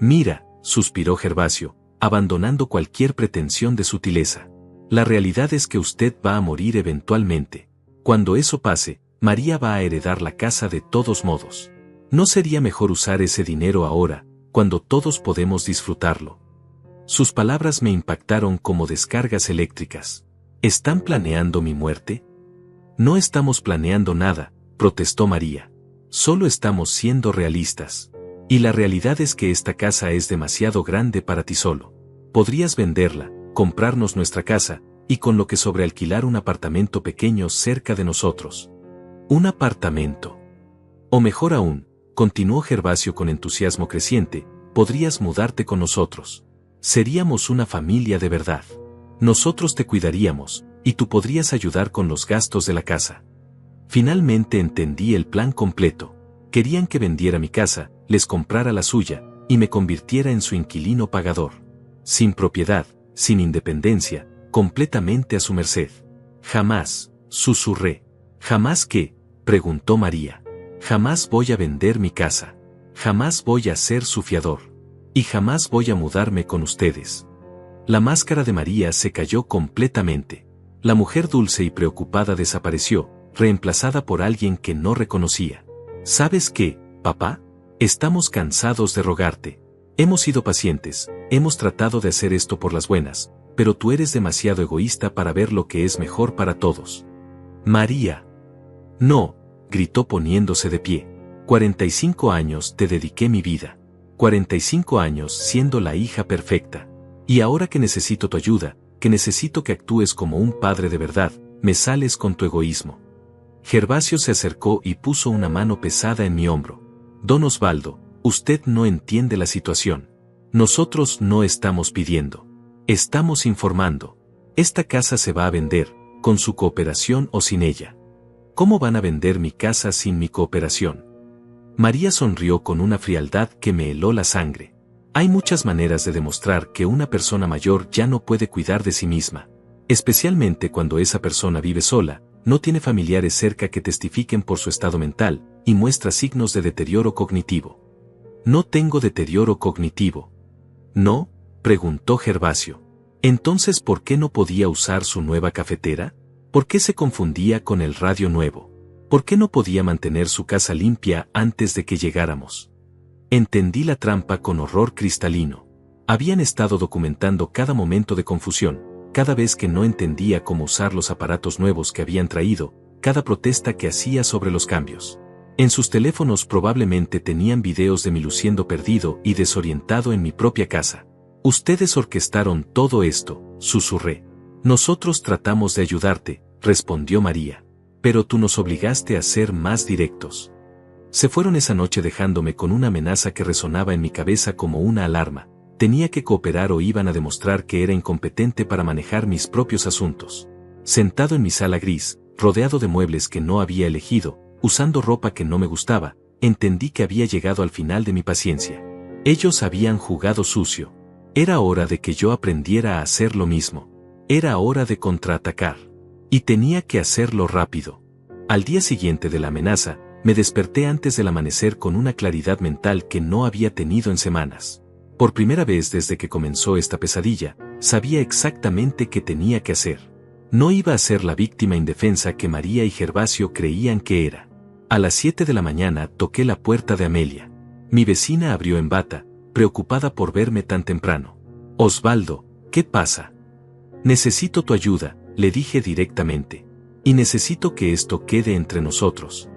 S1: Mira, suspiró Gervasio, abandonando cualquier pretensión de sutileza. La realidad es que usted va a morir eventualmente. Cuando eso pase, María va a heredar la casa de todos modos. ¿No sería mejor usar ese dinero ahora, cuando todos podemos disfrutarlo? Sus palabras me impactaron como descargas eléctricas. ¿Están planeando mi muerte? No estamos planeando nada, protestó María. Solo estamos siendo realistas. Y la realidad es que esta casa es demasiado grande para ti solo. Podrías venderla, comprarnos nuestra casa, y con lo que sobrealquilar un apartamento pequeño cerca de nosotros. ¿Un apartamento? O mejor aún, continuó Gervasio con entusiasmo creciente, podrías mudarte con nosotros. Seríamos una familia de verdad. Nosotros te cuidaríamos, y tú podrías ayudar con los gastos de la casa. Finalmente entendí el plan completo. Querían que vendiera mi casa, les comprara la suya, y me convirtiera en su inquilino pagador. Sin propiedad, sin independencia, completamente a su merced. Jamás, susurré. ¿Jamás qué?, preguntó María. Jamás voy a vender mi casa. Jamás voy a ser su fiador. Y jamás voy a mudarme con ustedes. La máscara de María se cayó completamente. La mujer dulce y preocupada desapareció, reemplazada por alguien que no reconocía. ¿Sabes qué, papá? Estamos cansados de rogarte. Hemos sido pacientes, hemos tratado de hacer esto por las buenas, pero tú eres demasiado egoísta para ver lo que es mejor para todos. María. No, gritó poniéndose de pie. 45 años te dediqué mi vida. 45 años siendo la hija perfecta. Y ahora que necesito tu ayuda, que necesito que actúes como un padre de verdad, me sales con tu egoísmo. Gervasio se acercó y puso una mano pesada en mi hombro. Don Osvaldo, usted no entiende la situación. Nosotros no estamos pidiendo. Estamos informando. Esta casa se va a vender, con su cooperación o sin ella. ¿Cómo van a vender mi casa sin mi cooperación? María sonrió con una frialdad que me heló la sangre. Hay muchas maneras de demostrar que una persona mayor ya no puede cuidar de sí misma, especialmente cuando esa persona vive sola, no tiene familiares cerca que testifiquen por su estado mental, y muestra signos de deterioro cognitivo. No tengo deterioro cognitivo. ¿No?, preguntó Gervasio. Entonces, ¿por qué no podía usar su nueva cafetera? ¿Por qué se confundía con el radio nuevo? ¿Por qué no podía mantener su casa limpia antes de que llegáramos? Entendí la trampa con horror cristalino. Habían estado documentando cada momento de confusión, cada vez que no entendía cómo usar los aparatos nuevos que habían traído, cada protesta que hacía sobre los cambios. En sus teléfonos probablemente tenían videos de mí luciendo perdido y desorientado en mi propia casa. Ustedes orquestaron todo esto, susurré. Nosotros tratamos de ayudarte, respondió María. Pero tú nos obligaste a ser más directos. Se fueron esa noche dejándome con una amenaza que resonaba en mi cabeza como una alarma. Tenía que cooperar o iban a demostrar que era incompetente para manejar mis propios asuntos. Sentado en mi sala gris, rodeado de muebles que no había elegido, usando ropa que no me gustaba, entendí que había llegado al final de mi paciencia. Ellos habían jugado sucio. Era hora de que yo aprendiera a hacer lo mismo. Era hora de contraatacar. Y tenía que hacerlo rápido. Al día siguiente de la amenaza, me desperté antes del amanecer con una claridad mental que no había tenido en semanas. Por primera vez desde que comenzó esta pesadilla, sabía exactamente qué tenía que hacer. No iba a ser la víctima indefensa que María y Gervasio creían que era. A las 7 de la mañana toqué la puerta de Amelia. Mi vecina abrió en bata, preocupada por verme tan temprano. Osvaldo, ¿qué pasa? Necesito tu ayuda, le dije directamente. Y necesito que esto quede entre nosotros.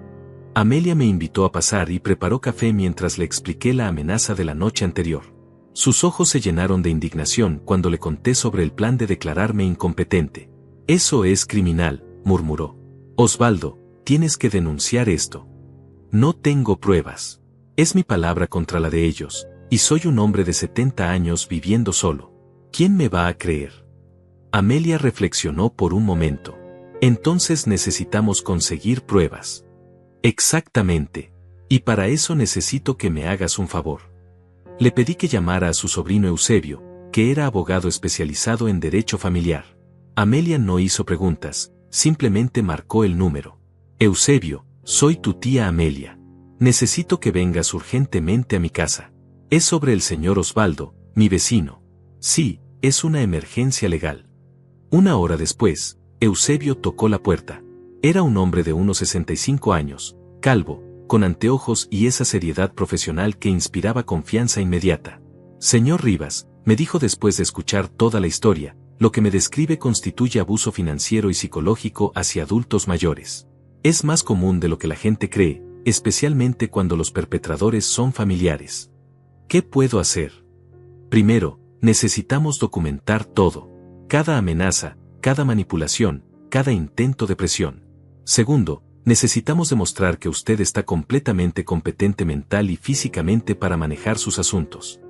S1: Amelia me invitó a pasar y preparó café mientras le expliqué la amenaza de la noche anterior. Sus ojos se llenaron de indignación cuando le conté sobre el plan de declararme incompetente. Eso es criminal, murmuró. Osvaldo, tienes que denunciar esto. No tengo pruebas. Es mi palabra contra la de ellos, y soy un hombre de 70 años viviendo solo. ¿Quién me va a creer? Amelia reflexionó por un momento. Entonces necesitamos conseguir pruebas. Exactamente. Y para eso necesito que me hagas un favor. Le pedí que llamara a su sobrino Eusebio, que era abogado especializado en derecho familiar. Amelia no hizo preguntas, simplemente marcó el número. Eusebio, soy tu tía Amelia. Necesito que vengas urgentemente a mi casa. Es sobre el señor Osvaldo, mi vecino. Sí, es una emergencia legal. Una hora después, Eusebio tocó la puerta. Era un hombre de unos 65 años, calvo, con anteojos y esa seriedad profesional que inspiraba confianza inmediata. Señor Rivas, me dijo después de escuchar toda la historia, lo que me describe constituye abuso financiero y psicológico hacia adultos mayores. Es más común de lo que la gente cree, especialmente cuando los perpetradores son familiares. ¿Qué puedo hacer? Primero, necesitamos documentar todo. Cada amenaza, cada manipulación, cada intento de presión. Segundo, necesitamos demostrar que usted está completamente competente mental y físicamente para manejar sus asuntos.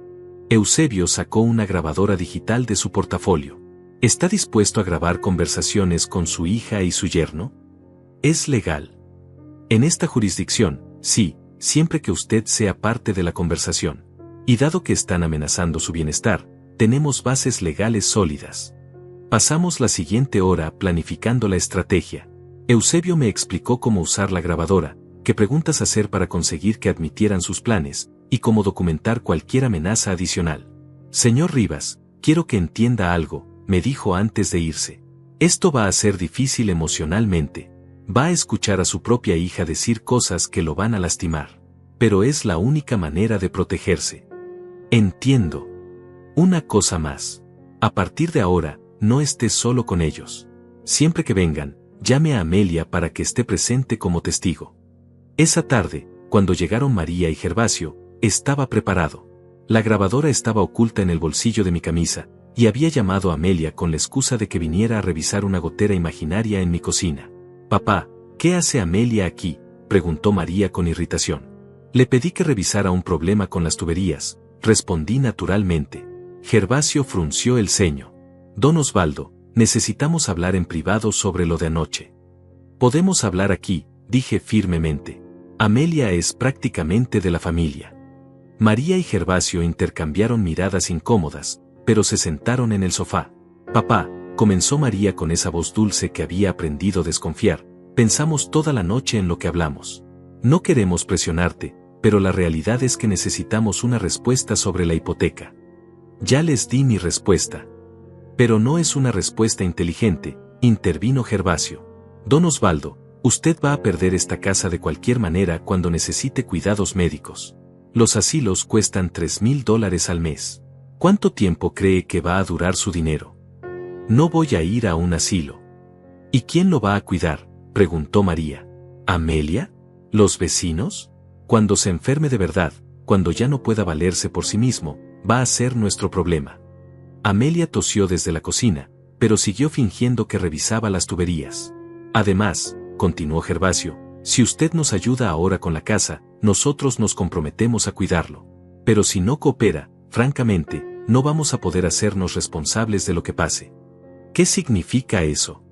S1: Eusebio sacó una grabadora digital de su portafolio. ¿Está dispuesto a grabar conversaciones con su hija y su yerno? Es legal. En esta jurisdicción, sí, siempre que usted sea parte de la conversación. Y dado que están amenazando su bienestar, tenemos bases legales sólidas. Pasamos la siguiente hora planificando la estrategia. Eusebio me explicó cómo usar la grabadora, qué preguntas hacer para conseguir que admitieran sus planes, y cómo documentar cualquier amenaza adicional. Señor Rivas, quiero que entienda algo, me dijo antes de irse. Esto va a ser difícil emocionalmente. Va a escuchar a su propia hija decir cosas que lo van a lastimar. Pero es la única manera de protegerse. Entiendo. Una cosa más. A partir de ahora, no esté solo con ellos. Siempre que vengan, llame a Amelia para que esté presente como testigo. Esa tarde, cuando llegaron María y Gervasio, estaba preparado. La grabadora estaba oculta en el bolsillo de mi camisa, y había llamado a Amelia con la excusa de que viniera a revisar una gotera imaginaria en mi cocina. «Papá, ¿qué hace Amelia aquí?», preguntó María con irritación. Le pedí que revisara un problema con las tuberías, respondí naturalmente. Gervasio frunció el ceño. «Don Osvaldo, necesitamos hablar en privado sobre lo de anoche». «Podemos hablar aquí», dije firmemente. Amelia es prácticamente de la familia. María y Gervasio intercambiaron miradas incómodas, pero se sentaron en el sofá. «Papá», comenzó María con esa voz dulce que había aprendido a desconfiar, «pensamos toda la noche en lo que hablamos. No queremos presionarte, pero la realidad es que necesitamos una respuesta sobre la hipoteca». «Ya les di mi respuesta». «Pero no es una respuesta inteligente», intervino Gervasio. «Don Osvaldo, usted va a perder esta casa de cualquier manera cuando necesite cuidados médicos. Los asilos cuestan $3,000 al mes. ¿Cuánto tiempo cree que va a durar su dinero?» «No voy a ir a un asilo». «¿Y quién lo va a cuidar?», preguntó María. «¿Amelia? ¿Los vecinos? Cuando se enferme de verdad, cuando ya no pueda valerse por sí mismo, va a ser nuestro problema». Amelia tosió desde la cocina, pero siguió fingiendo que revisaba las tuberías. «Además», continuó Gervasio, «si usted nos ayuda ahora con la casa, nosotros nos comprometemos a cuidarlo. Pero si no coopera, francamente, no vamos a poder hacernos responsables de lo que pase». «¿Qué significa eso?».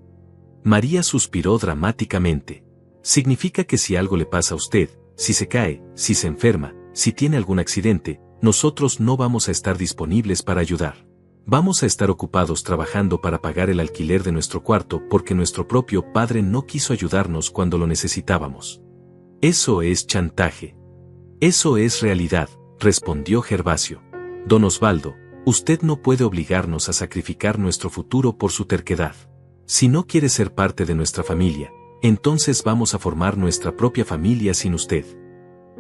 S1: María suspiró dramáticamente. «Significa que si algo le pasa a usted, si se cae, si se enferma, si tiene algún accidente, nosotros no vamos a estar disponibles para ayudar. Vamos a estar ocupados trabajando para pagar el alquiler de nuestro cuarto porque nuestro propio padre no quiso ayudarnos cuando lo necesitábamos». «Eso es chantaje». «Eso es realidad», respondió Gervasio. «Don Osvaldo, usted no puede obligarnos a sacrificar nuestro futuro por su terquedad. Si no quiere ser parte de nuestra familia, entonces vamos a formar nuestra propia familia sin usted».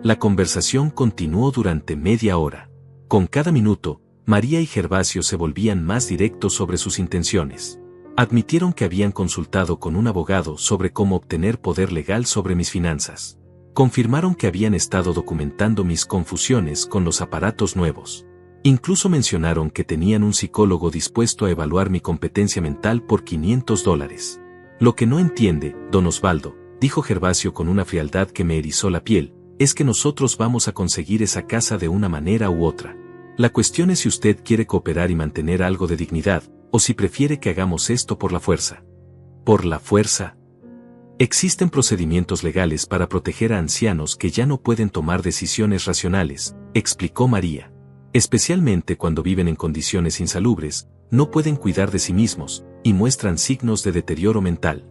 S1: La conversación continuó durante media hora. Con cada minuto, María y Gervasio se volvían más directos sobre sus intenciones. Admitieron que habían consultado con un abogado sobre cómo obtener poder legal sobre mis finanzas. Confirmaron que habían estado documentando mis confusiones con los aparatos nuevos. Incluso mencionaron que tenían un psicólogo dispuesto a evaluar mi competencia mental por $500. «Lo que no entiende, don Osvaldo», dijo Gervasio con una frialdad que me erizó la piel, «es que nosotros vamos a conseguir esa casa de una manera u otra. La cuestión es si usted quiere cooperar y mantener algo de dignidad, o si prefiere que hagamos esto por la fuerza». «¿Por la fuerza?». «Existen procedimientos legales para proteger a ancianos que ya no pueden tomar decisiones racionales», explicó María. «Especialmente cuando viven en condiciones insalubres, no pueden cuidar de sí mismos, y muestran signos de deterioro mental.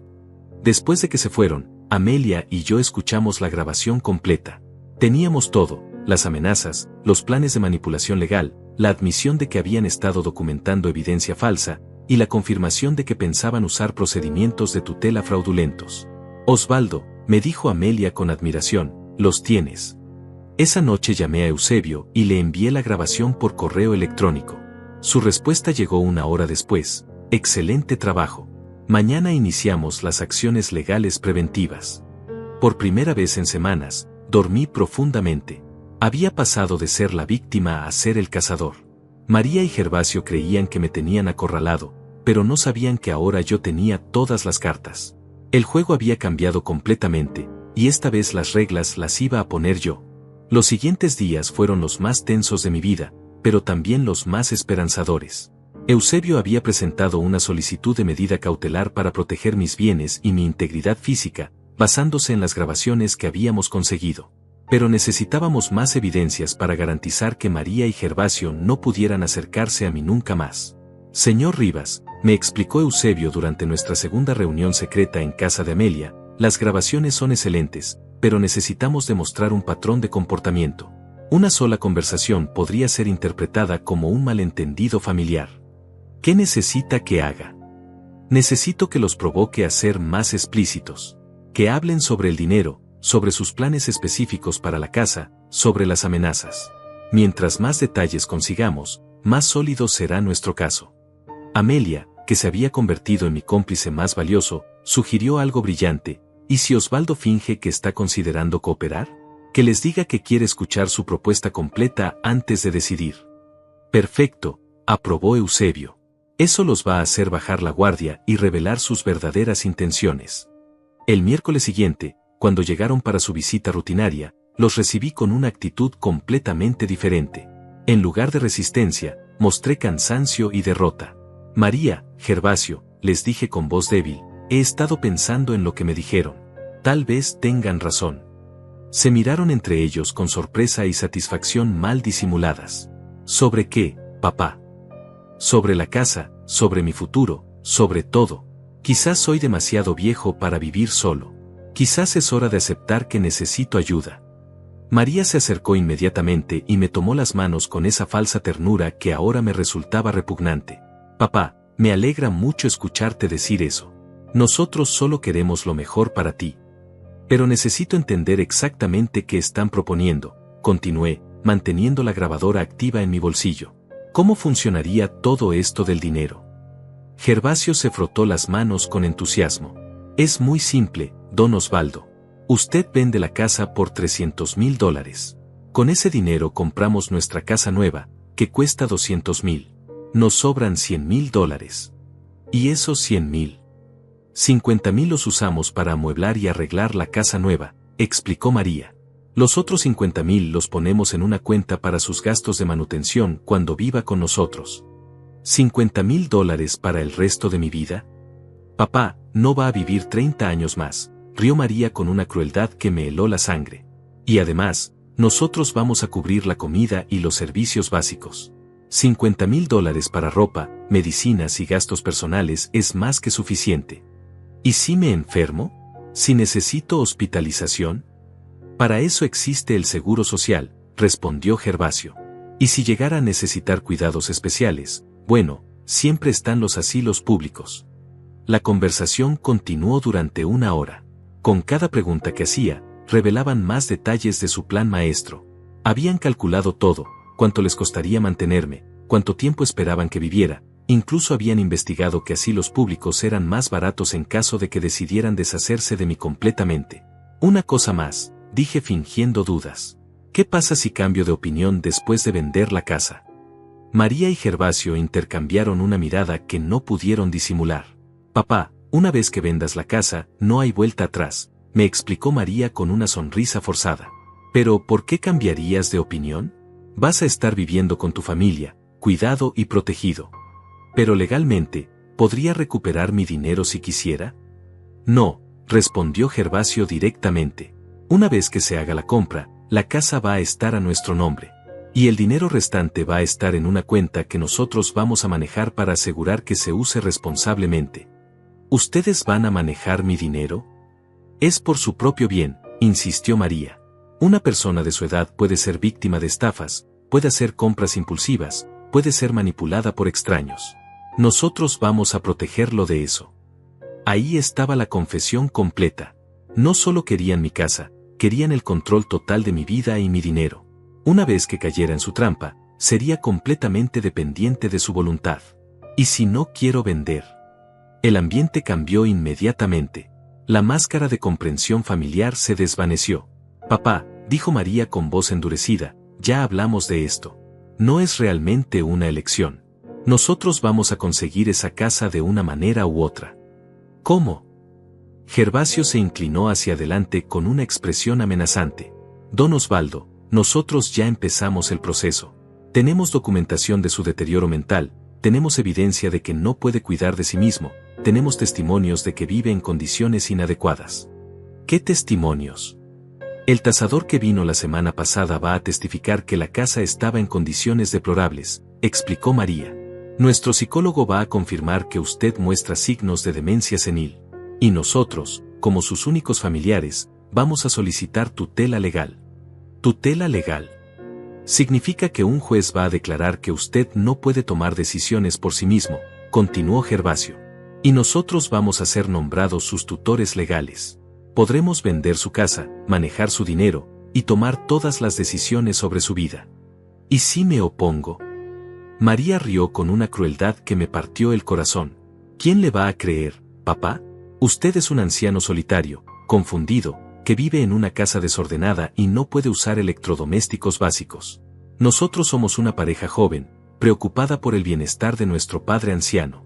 S1: Después de que se fueron, Amelia y yo escuchamos la grabación completa. Teníamos todo, las amenazas, los planes de manipulación legal, la admisión de que habían estado documentando evidencia falsa, y la confirmación de que pensaban usar procedimientos de tutela fraudulentos. Osvaldo, me dijo Amelia con admiración, los tienes. Esa noche llamé a Eusebio y le envié la grabación por correo electrónico. Su respuesta llegó una hora después. Excelente trabajo. Mañana iniciamos las acciones legales preventivas. Por primera vez en semanas, dormí profundamente. Había pasado de ser la víctima a ser el cazador. María y Gervasio creían que me tenían acorralado, pero no sabían que ahora yo tenía todas las cartas. El juego había cambiado completamente, y esta vez las reglas las iba a poner yo. Los siguientes días fueron los más tensos de mi vida, pero también los más esperanzadores. Eusebio había presentado una solicitud de medida cautelar para proteger mis bienes y mi integridad física, basándose en las grabaciones que habíamos conseguido. Pero necesitábamos más evidencias para garantizar que María y Gervasio no pudieran acercarse a mí nunca más. Señor Rivas, me explicó Eusebio durante nuestra segunda reunión secreta en casa de Amelia, las grabaciones son excelentes, pero necesitamos demostrar un patrón de comportamiento. Una sola conversación podría ser interpretada como un malentendido familiar. ¿Qué necesita que haga? Necesito que los provoque a ser más explícitos. Que hablen sobre el dinero, sobre sus planes específicos para la casa, sobre las amenazas. Mientras más detalles consigamos, más sólido será nuestro caso. Amelia, que se había convertido en mi cómplice más valioso, sugirió algo brillante. ¿Y si Osvaldo finge que está considerando cooperar? Que les diga que quiere escuchar su propuesta completa antes de decidir. Perfecto, aprobó Eusebio. Eso los va a hacer bajar la guardia y revelar sus verdaderas intenciones. El miércoles siguiente, cuando llegaron para su visita rutinaria, los recibí con una actitud completamente diferente. En lugar de resistencia, mostré cansancio y derrota. María, Gervasio, les dije con voz débil, he estado pensando en lo que me dijeron. Tal vez tengan razón. Se miraron entre ellos con sorpresa y satisfacción mal disimuladas. ¿Sobre qué, papá? Sobre la casa, sobre mi futuro, sobre todo. Quizás soy demasiado viejo para vivir solo. Quizás es hora de aceptar que necesito ayuda. María se acercó inmediatamente y me tomó las manos con esa falsa ternura que ahora me resultaba repugnante. Papá, me alegra mucho escucharte decir eso. Nosotros solo queremos lo mejor para ti. Pero necesito entender exactamente qué están proponiendo, continué, manteniendo la grabadora activa en mi bolsillo. ¿Cómo funcionaría todo esto del dinero? Gervasio se frotó las manos con entusiasmo. Es muy simple, don Osvaldo. Usted vende la casa por $300,000. Con ese dinero compramos nuestra casa nueva, que cuesta $200,000. Nos sobran $100,000. Y esos $100,000. 50,000 los usamos para amueblar y arreglar la casa nueva, explicó María. Los otros 50,000 los ponemos en una cuenta para sus gastos de manutención cuando viva con nosotros. $50,000 para el resto de mi vida. Papá, no va a vivir 30 años más, rió María con una crueldad que me heló la sangre. Y además, nosotros vamos a cubrir la comida y los servicios básicos. $50,000 para ropa, medicinas y gastos personales es más que suficiente. ¿Y si me enfermo? ¿Si necesito hospitalización? Para eso existe el seguro social, respondió Gervasio. Y si llegara a necesitar cuidados especiales, bueno, siempre están los asilos públicos. La conversación continuó durante una hora. Con cada pregunta que hacía, revelaban más detalles de su plan maestro. Habían calculado todo, cuánto les costaría mantenerme, cuánto tiempo esperaban que viviera, incluso habían investigado que asilos públicos eran más baratos en caso de que decidieran deshacerse de mí completamente. Una cosa más, dije fingiendo dudas. ¿Qué pasa si cambio de opinión después de vender la casa? María y Gervasio intercambiaron una mirada que no pudieron disimular. Papá, una vez que vendas la casa, no hay vuelta atrás, me explicó María con una sonrisa forzada. Pero, ¿por qué cambiarías de opinión? Vas a estar viviendo con tu familia, cuidado y protegido. Pero legalmente, ¿podría recuperar mi dinero si quisiera? No, respondió Gervasio directamente. Una vez que se haga la compra, la casa va a estar a nuestro nombre. Y el dinero restante va a estar en una cuenta que nosotros vamos a manejar para asegurar que se use responsablemente. ¿Ustedes van a manejar mi dinero? Es por su propio bien, insistió María. Una persona de su edad puede ser víctima de estafas, puede hacer compras impulsivas, puede ser manipulada por extraños. Nosotros vamos a protegerlo de eso. Ahí estaba la confesión completa. No solo querían mi casa, querían el control total de mi vida y mi dinero. Una vez que cayera en su trampa, sería completamente dependiente de su voluntad. ¿Y si no quiero vender? El ambiente cambió inmediatamente. La máscara de comprensión familiar se desvaneció. Papá, dijo María con voz endurecida, ya hablamos de esto. No es realmente una elección. Nosotros vamos a conseguir esa casa de una manera u otra. ¿Cómo? Gervasio se inclinó hacia adelante con una expresión amenazante. Don Osvaldo, nosotros ya empezamos el proceso. Tenemos documentación de su deterioro mental, tenemos evidencia de que no puede cuidar de sí mismo, tenemos testimonios de que vive en condiciones inadecuadas. ¿Qué testimonios? El tasador que vino la semana pasada va a testificar que la casa estaba en condiciones deplorables, explicó María. Nuestro psicólogo va a confirmar que usted muestra signos de demencia senil. Y nosotros, como sus únicos familiares, vamos a solicitar tutela legal. ¿Tutela legal? Significa que un juez va a declarar que usted no puede tomar decisiones por sí mismo, continuó Gervasio. Y nosotros vamos a ser nombrados sus tutores legales. Podremos vender su casa, manejar su dinero, y tomar todas las decisiones sobre su vida. ¿Y si me opongo? María rió con una crueldad que me partió el corazón. ¿Quién le va a creer, papá? Usted es un anciano solitario, confundido, que vive en una casa desordenada y no puede usar electrodomésticos básicos. Nosotros somos una pareja joven, preocupada por el bienestar de nuestro padre anciano.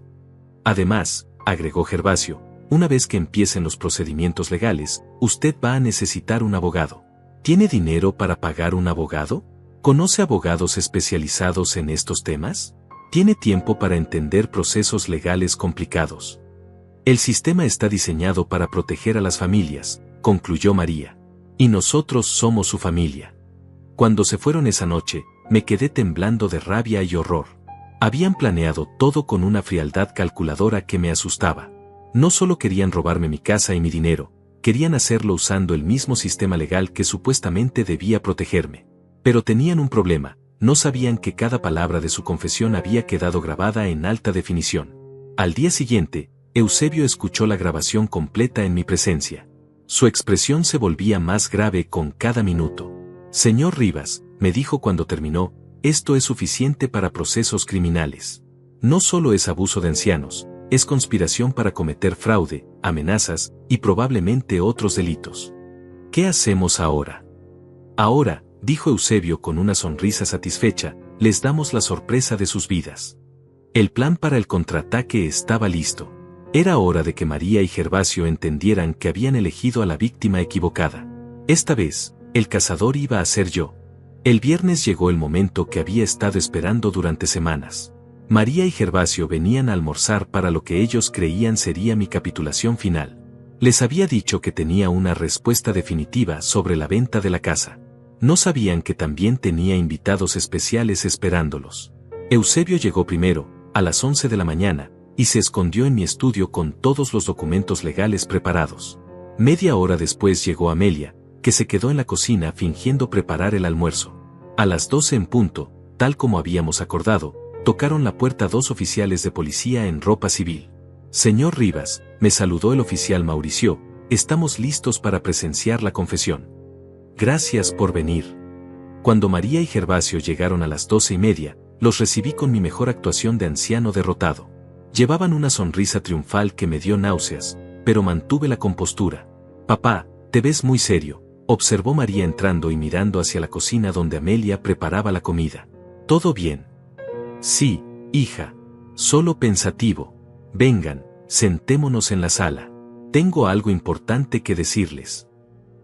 S1: Además, agregó Gervasio, una vez que empiecen los procedimientos legales, usted va a necesitar un abogado. ¿Tiene dinero para pagar un abogado? ¿Conoce abogados especializados en estos temas? ¿Tiene tiempo para entender procesos legales complicados? El sistema está diseñado para proteger a las familias, concluyó María. Y nosotros somos su familia. Cuando se fueron esa noche, me quedé temblando de rabia y horror. Habían planeado todo con una frialdad calculadora que me asustaba. No solo querían robarme mi casa y mi dinero, querían hacerlo usando el mismo sistema legal que supuestamente debía protegerme. Pero tenían un problema, no sabían que cada palabra de su confesión había quedado grabada en alta definición. Al día siguiente, Eusebio escuchó la grabación completa en mi presencia. Su expresión se volvía más grave con cada minuto. Señor Rivas, me dijo cuando terminó, esto es suficiente para procesos criminales. No solo es abuso de ancianos, es conspiración para cometer fraude, amenazas, y probablemente otros delitos. ¿Qué hacemos ahora? Ahora, dijo Eusebio con una sonrisa satisfecha, les damos la sorpresa de sus vidas. El plan para el contraataque estaba listo. Era hora de que María y Gervasio entendieran que habían elegido a la víctima equivocada. Esta vez, el cazador iba a ser yo. El viernes llegó el momento que había estado esperando durante semanas. María y Gervasio venían a almorzar para lo que ellos creían sería mi capitulación final. Les había dicho que tenía una respuesta definitiva sobre la venta de la casa. No sabían que también tenía invitados especiales esperándolos. Eusebio llegó primero, a las 11 de la mañana, y se escondió en mi estudio con todos los documentos legales preparados. Media hora después llegó Amelia, que se quedó en la cocina fingiendo preparar el almuerzo. A las 12 en punto, tal como habíamos acordado, tocaron la puerta dos oficiales de policía en ropa civil. Señor Rivas, me saludó el oficial Mauricio, estamos listos para presenciar la confesión. Gracias por venir. Cuando María y Gervasio llegaron a las 12:30, los recibí con mi mejor actuación de anciano derrotado. Llevaban una sonrisa triunfal que me dio náuseas, pero mantuve la compostura. Papá, te ves muy serio, observó María entrando y mirando hacia la cocina donde Amelia preparaba la comida. ¿Todo bien? Sí, hija. Solo pensativo. Vengan, sentémonos en la sala. Tengo algo importante que decirles.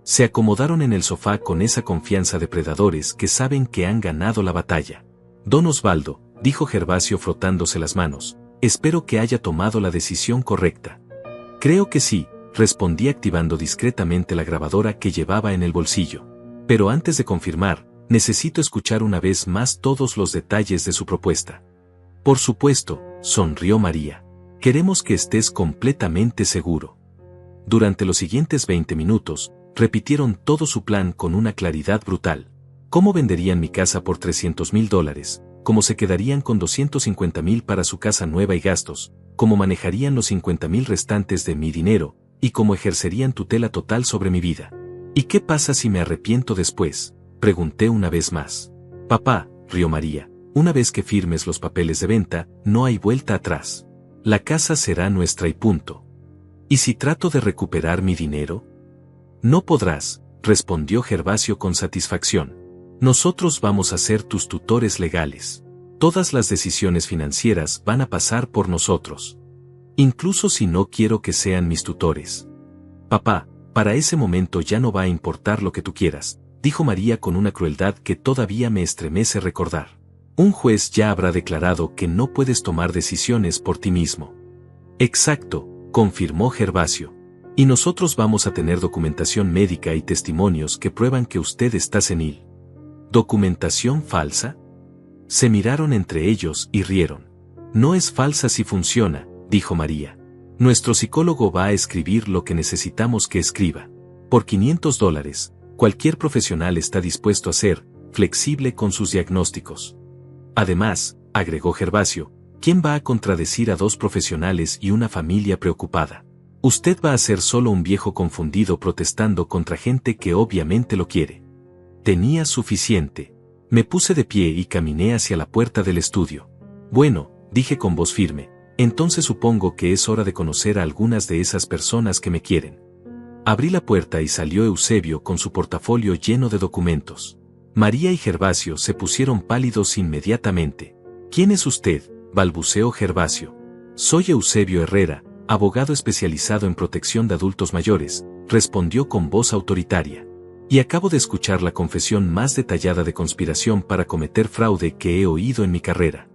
S1: Se acomodaron en el sofá con esa confianza de predadores que saben que han ganado la batalla. Don Osvaldo, dijo Gervasio frotándose las manos, espero que haya tomado la decisión correcta. Creo que sí, respondí activando discretamente la grabadora que llevaba en el bolsillo. Pero antes de confirmar, necesito escuchar una vez más todos los detalles de su propuesta. Por supuesto, sonrió María. Queremos que estés completamente seguro. Durante los siguientes 20 minutos, repitieron todo su plan con una claridad brutal. ¿Cómo venderían mi casa por $300,000? ¿Cómo se quedarían con $250,000 para su casa nueva y gastos? ¿Cómo manejarían los $50,000 restantes de mi dinero? ¿Y cómo ejercerían tutela total sobre mi vida? ¿Y qué pasa si me arrepiento después? Pregunté una vez más. Papá, rió María, una vez que firmes los papeles de venta, no hay vuelta atrás. La casa será nuestra y punto. ¿Y si trato de recuperar mi dinero? No podrás, respondió Gervasio con satisfacción. Nosotros vamos a ser tus tutores legales. Todas las decisiones financieras van a pasar por nosotros. Incluso si no quiero que sean mis tutores. Papá, para ese momento ya no va a importar lo que tú quieras, dijo María con una crueldad que todavía me estremece recordar. Un juez ya habrá declarado que no puedes tomar decisiones por ti mismo. Exacto, confirmó Gervasio. Y nosotros vamos a tener documentación médica y testimonios que prueban que usted está senil. ¿Documentación falsa? Se miraron entre ellos y rieron. No es falsa si funciona, dijo María. Nuestro psicólogo va a escribir lo que necesitamos que escriba. Por $500, cualquier profesional está dispuesto a ser flexible con sus diagnósticos. Además, agregó Gervasio, ¿quién va a contradecir a dos profesionales y una familia preocupada? Usted va a ser solo un viejo confundido protestando contra gente que obviamente lo quiere. Tenía suficiente. Me puse de pie y caminé hacia la puerta del estudio. Bueno, dije con voz firme, entonces supongo que es hora de conocer a algunas de esas personas que me quieren. Abrí la puerta y salió Eusebio con su portafolio lleno de documentos. María y Gervasio se pusieron pálidos inmediatamente. ¿Quién es usted?, balbuceó Gervasio. Soy Eusebio Herrera, abogado especializado en protección de adultos mayores, respondió con voz autoritaria. Y acabo de escuchar la confesión más detallada de conspiración para cometer fraude que he oído en mi carrera.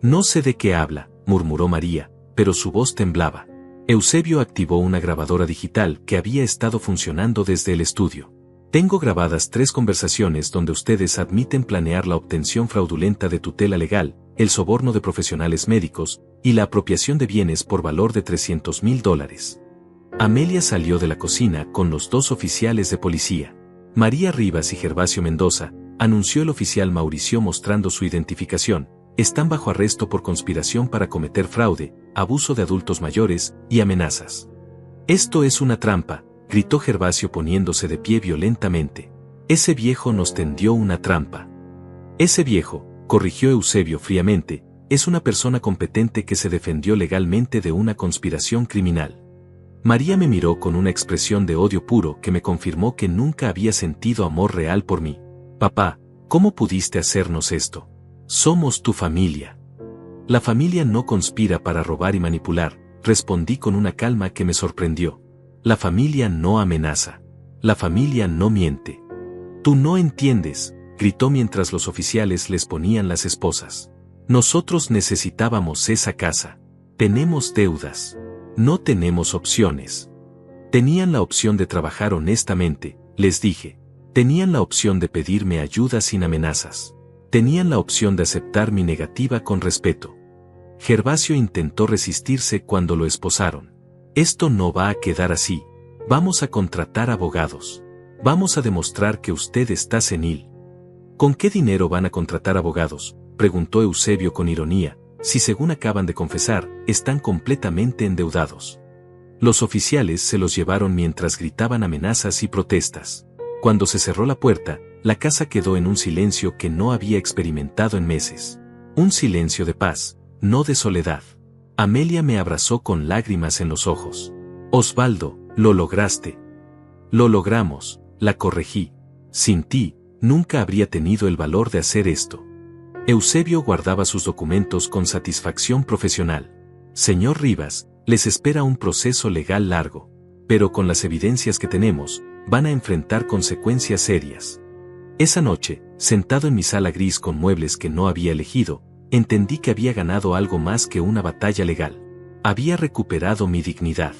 S1: No sé de qué habla, murmuró María, pero su voz temblaba. Eusebio activó una grabadora digital que había estado funcionando desde el estudio. Tengo grabadas 3 conversaciones donde ustedes admiten planear la obtención fraudulenta de tutela legal, el soborno de profesionales médicos, y la apropiación de bienes por valor de $300,000. Amelia salió de la cocina con los 2 oficiales de policía. María Rivas y Gervasio Mendoza, anunció el oficial Mauricio mostrando su identificación, están bajo arresto por conspiración para cometer fraude, abuso de adultos mayores y amenazas. Esto es una trampa, gritó Gervasio poniéndose de pie violentamente. Ese viejo nos tendió una trampa. Ese viejo, corrigió Eusebio fríamente, es una persona competente que se defendió legalmente de una conspiración criminal. María me miró con una expresión de odio puro que me confirmó que nunca había sentido amor real por mí. Papá, ¿cómo pudiste hacernos esto? Somos tu familia. La familia no conspira para robar y manipular, respondí con una calma que me sorprendió. La familia no amenaza. La familia no miente. Tú no entiendes, gritó mientras los oficiales les ponían las esposas. Nosotros necesitábamos esa casa. Tenemos deudas. No tenemos opciones. Tenían la opción de trabajar honestamente, les dije. Tenían la opción de pedirme ayuda sin amenazas. Tenían la opción de aceptar mi negativa con respeto. Gervasio intentó resistirse cuando lo esposaron. Esto no va a quedar así. Vamos a contratar abogados. Vamos a demostrar que usted está senil. ¿Con qué dinero van a contratar abogados?, preguntó Eusebio con ironía, si según acaban de confesar, están completamente endeudados. Los oficiales se los llevaron mientras gritaban amenazas y protestas. Cuando se cerró la puerta, la casa quedó en un silencio que no había experimentado en meses. Un silencio de paz, no de soledad. Amelia me abrazó con lágrimas en los ojos. Osvaldo, lo lograste. Lo logramos, la corregí. Sin ti, nunca habría tenido el valor de hacer esto. Eusebio guardaba sus documentos con satisfacción profesional. Señor Rivas, les espera un proceso legal largo, pero con las evidencias que tenemos, van a enfrentar consecuencias serias. Esa noche, sentado en mi sala gris con muebles que no había elegido, entendí que había ganado algo más que una batalla legal. Había recuperado mi dignidad.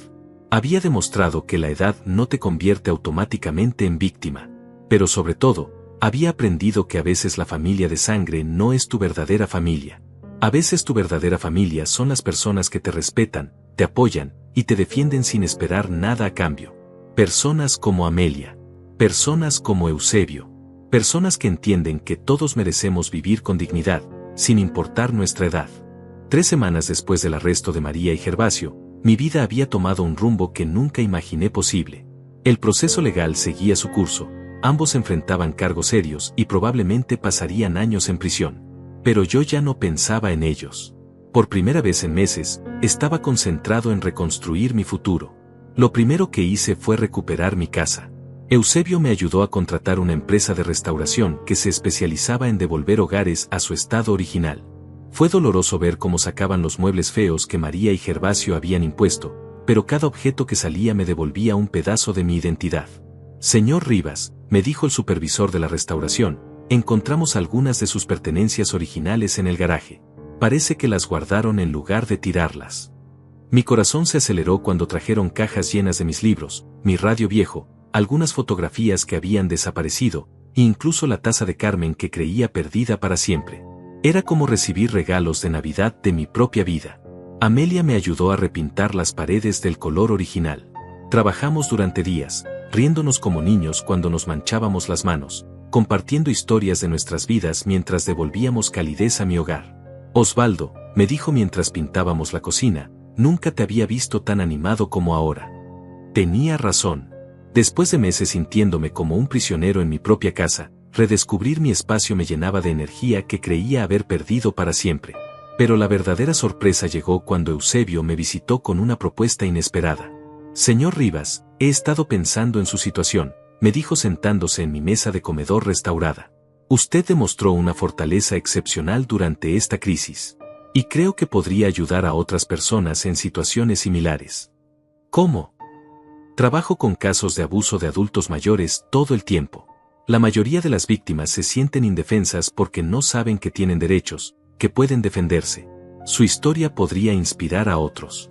S1: Había demostrado que la edad no te convierte automáticamente en víctima. Pero sobre todo, había aprendido que a veces la familia de sangre no es tu verdadera familia. A veces tu verdadera familia son las personas que te respetan, te apoyan y te defienden sin esperar nada a cambio. Personas como Amelia. Personas como Eusebio. Personas que entienden que todos merecemos vivir con dignidad, sin importar nuestra edad. 3 semanas después del arresto de María y Gervasio, mi vida había tomado un rumbo que nunca imaginé posible. El proceso legal seguía su curso, ambos enfrentaban cargos serios y probablemente pasarían años en prisión. Pero yo ya no pensaba en ellos. Por primera vez en meses, estaba concentrado en reconstruir mi futuro. Lo primero que hice fue recuperar mi casa. Eusebio me ayudó a contratar una empresa de restauración que se especializaba en devolver hogares a su estado original. Fue doloroso ver cómo sacaban los muebles feos que María y Gervasio habían impuesto, pero cada objeto que salía me devolvía un pedazo de mi identidad. Señor Rivas, me dijo el supervisor de la restauración, encontramos algunas de sus pertenencias originales en el garaje. Parece que las guardaron en lugar de tirarlas. Mi corazón se aceleró cuando trajeron cajas llenas de mis libros, mi radio viejo, algunas fotografías que habían desaparecido, e incluso la taza de Carmen que creía perdida para siempre. Era como recibir regalos de Navidad de mi propia vida. Amelia me ayudó a repintar las paredes del color original. Trabajamos durante días, riéndonos como niños cuando nos manchábamos las manos, compartiendo historias de nuestras vidas mientras devolvíamos calidez a mi hogar. Osvaldo, me dijo mientras pintábamos la cocina, nunca te había visto tan animado como ahora. Tenía razón. Después de meses sintiéndome como un prisionero en mi propia casa, redescubrir mi espacio me llenaba de energía que creía haber perdido para siempre. Pero la verdadera sorpresa llegó cuando Eusebio me visitó con una propuesta inesperada. Señor Rivas, he estado pensando en su situación, me dijo sentándose en mi mesa de comedor restaurada. Usted demostró una fortaleza excepcional durante esta crisis. Y creo que podría ayudar a otras personas en situaciones similares. ¿Cómo? Trabajo con casos de abuso de adultos mayores todo el tiempo. La mayoría de las víctimas se sienten indefensas porque no saben que tienen derechos, que pueden defenderse. Su historia podría inspirar a otros.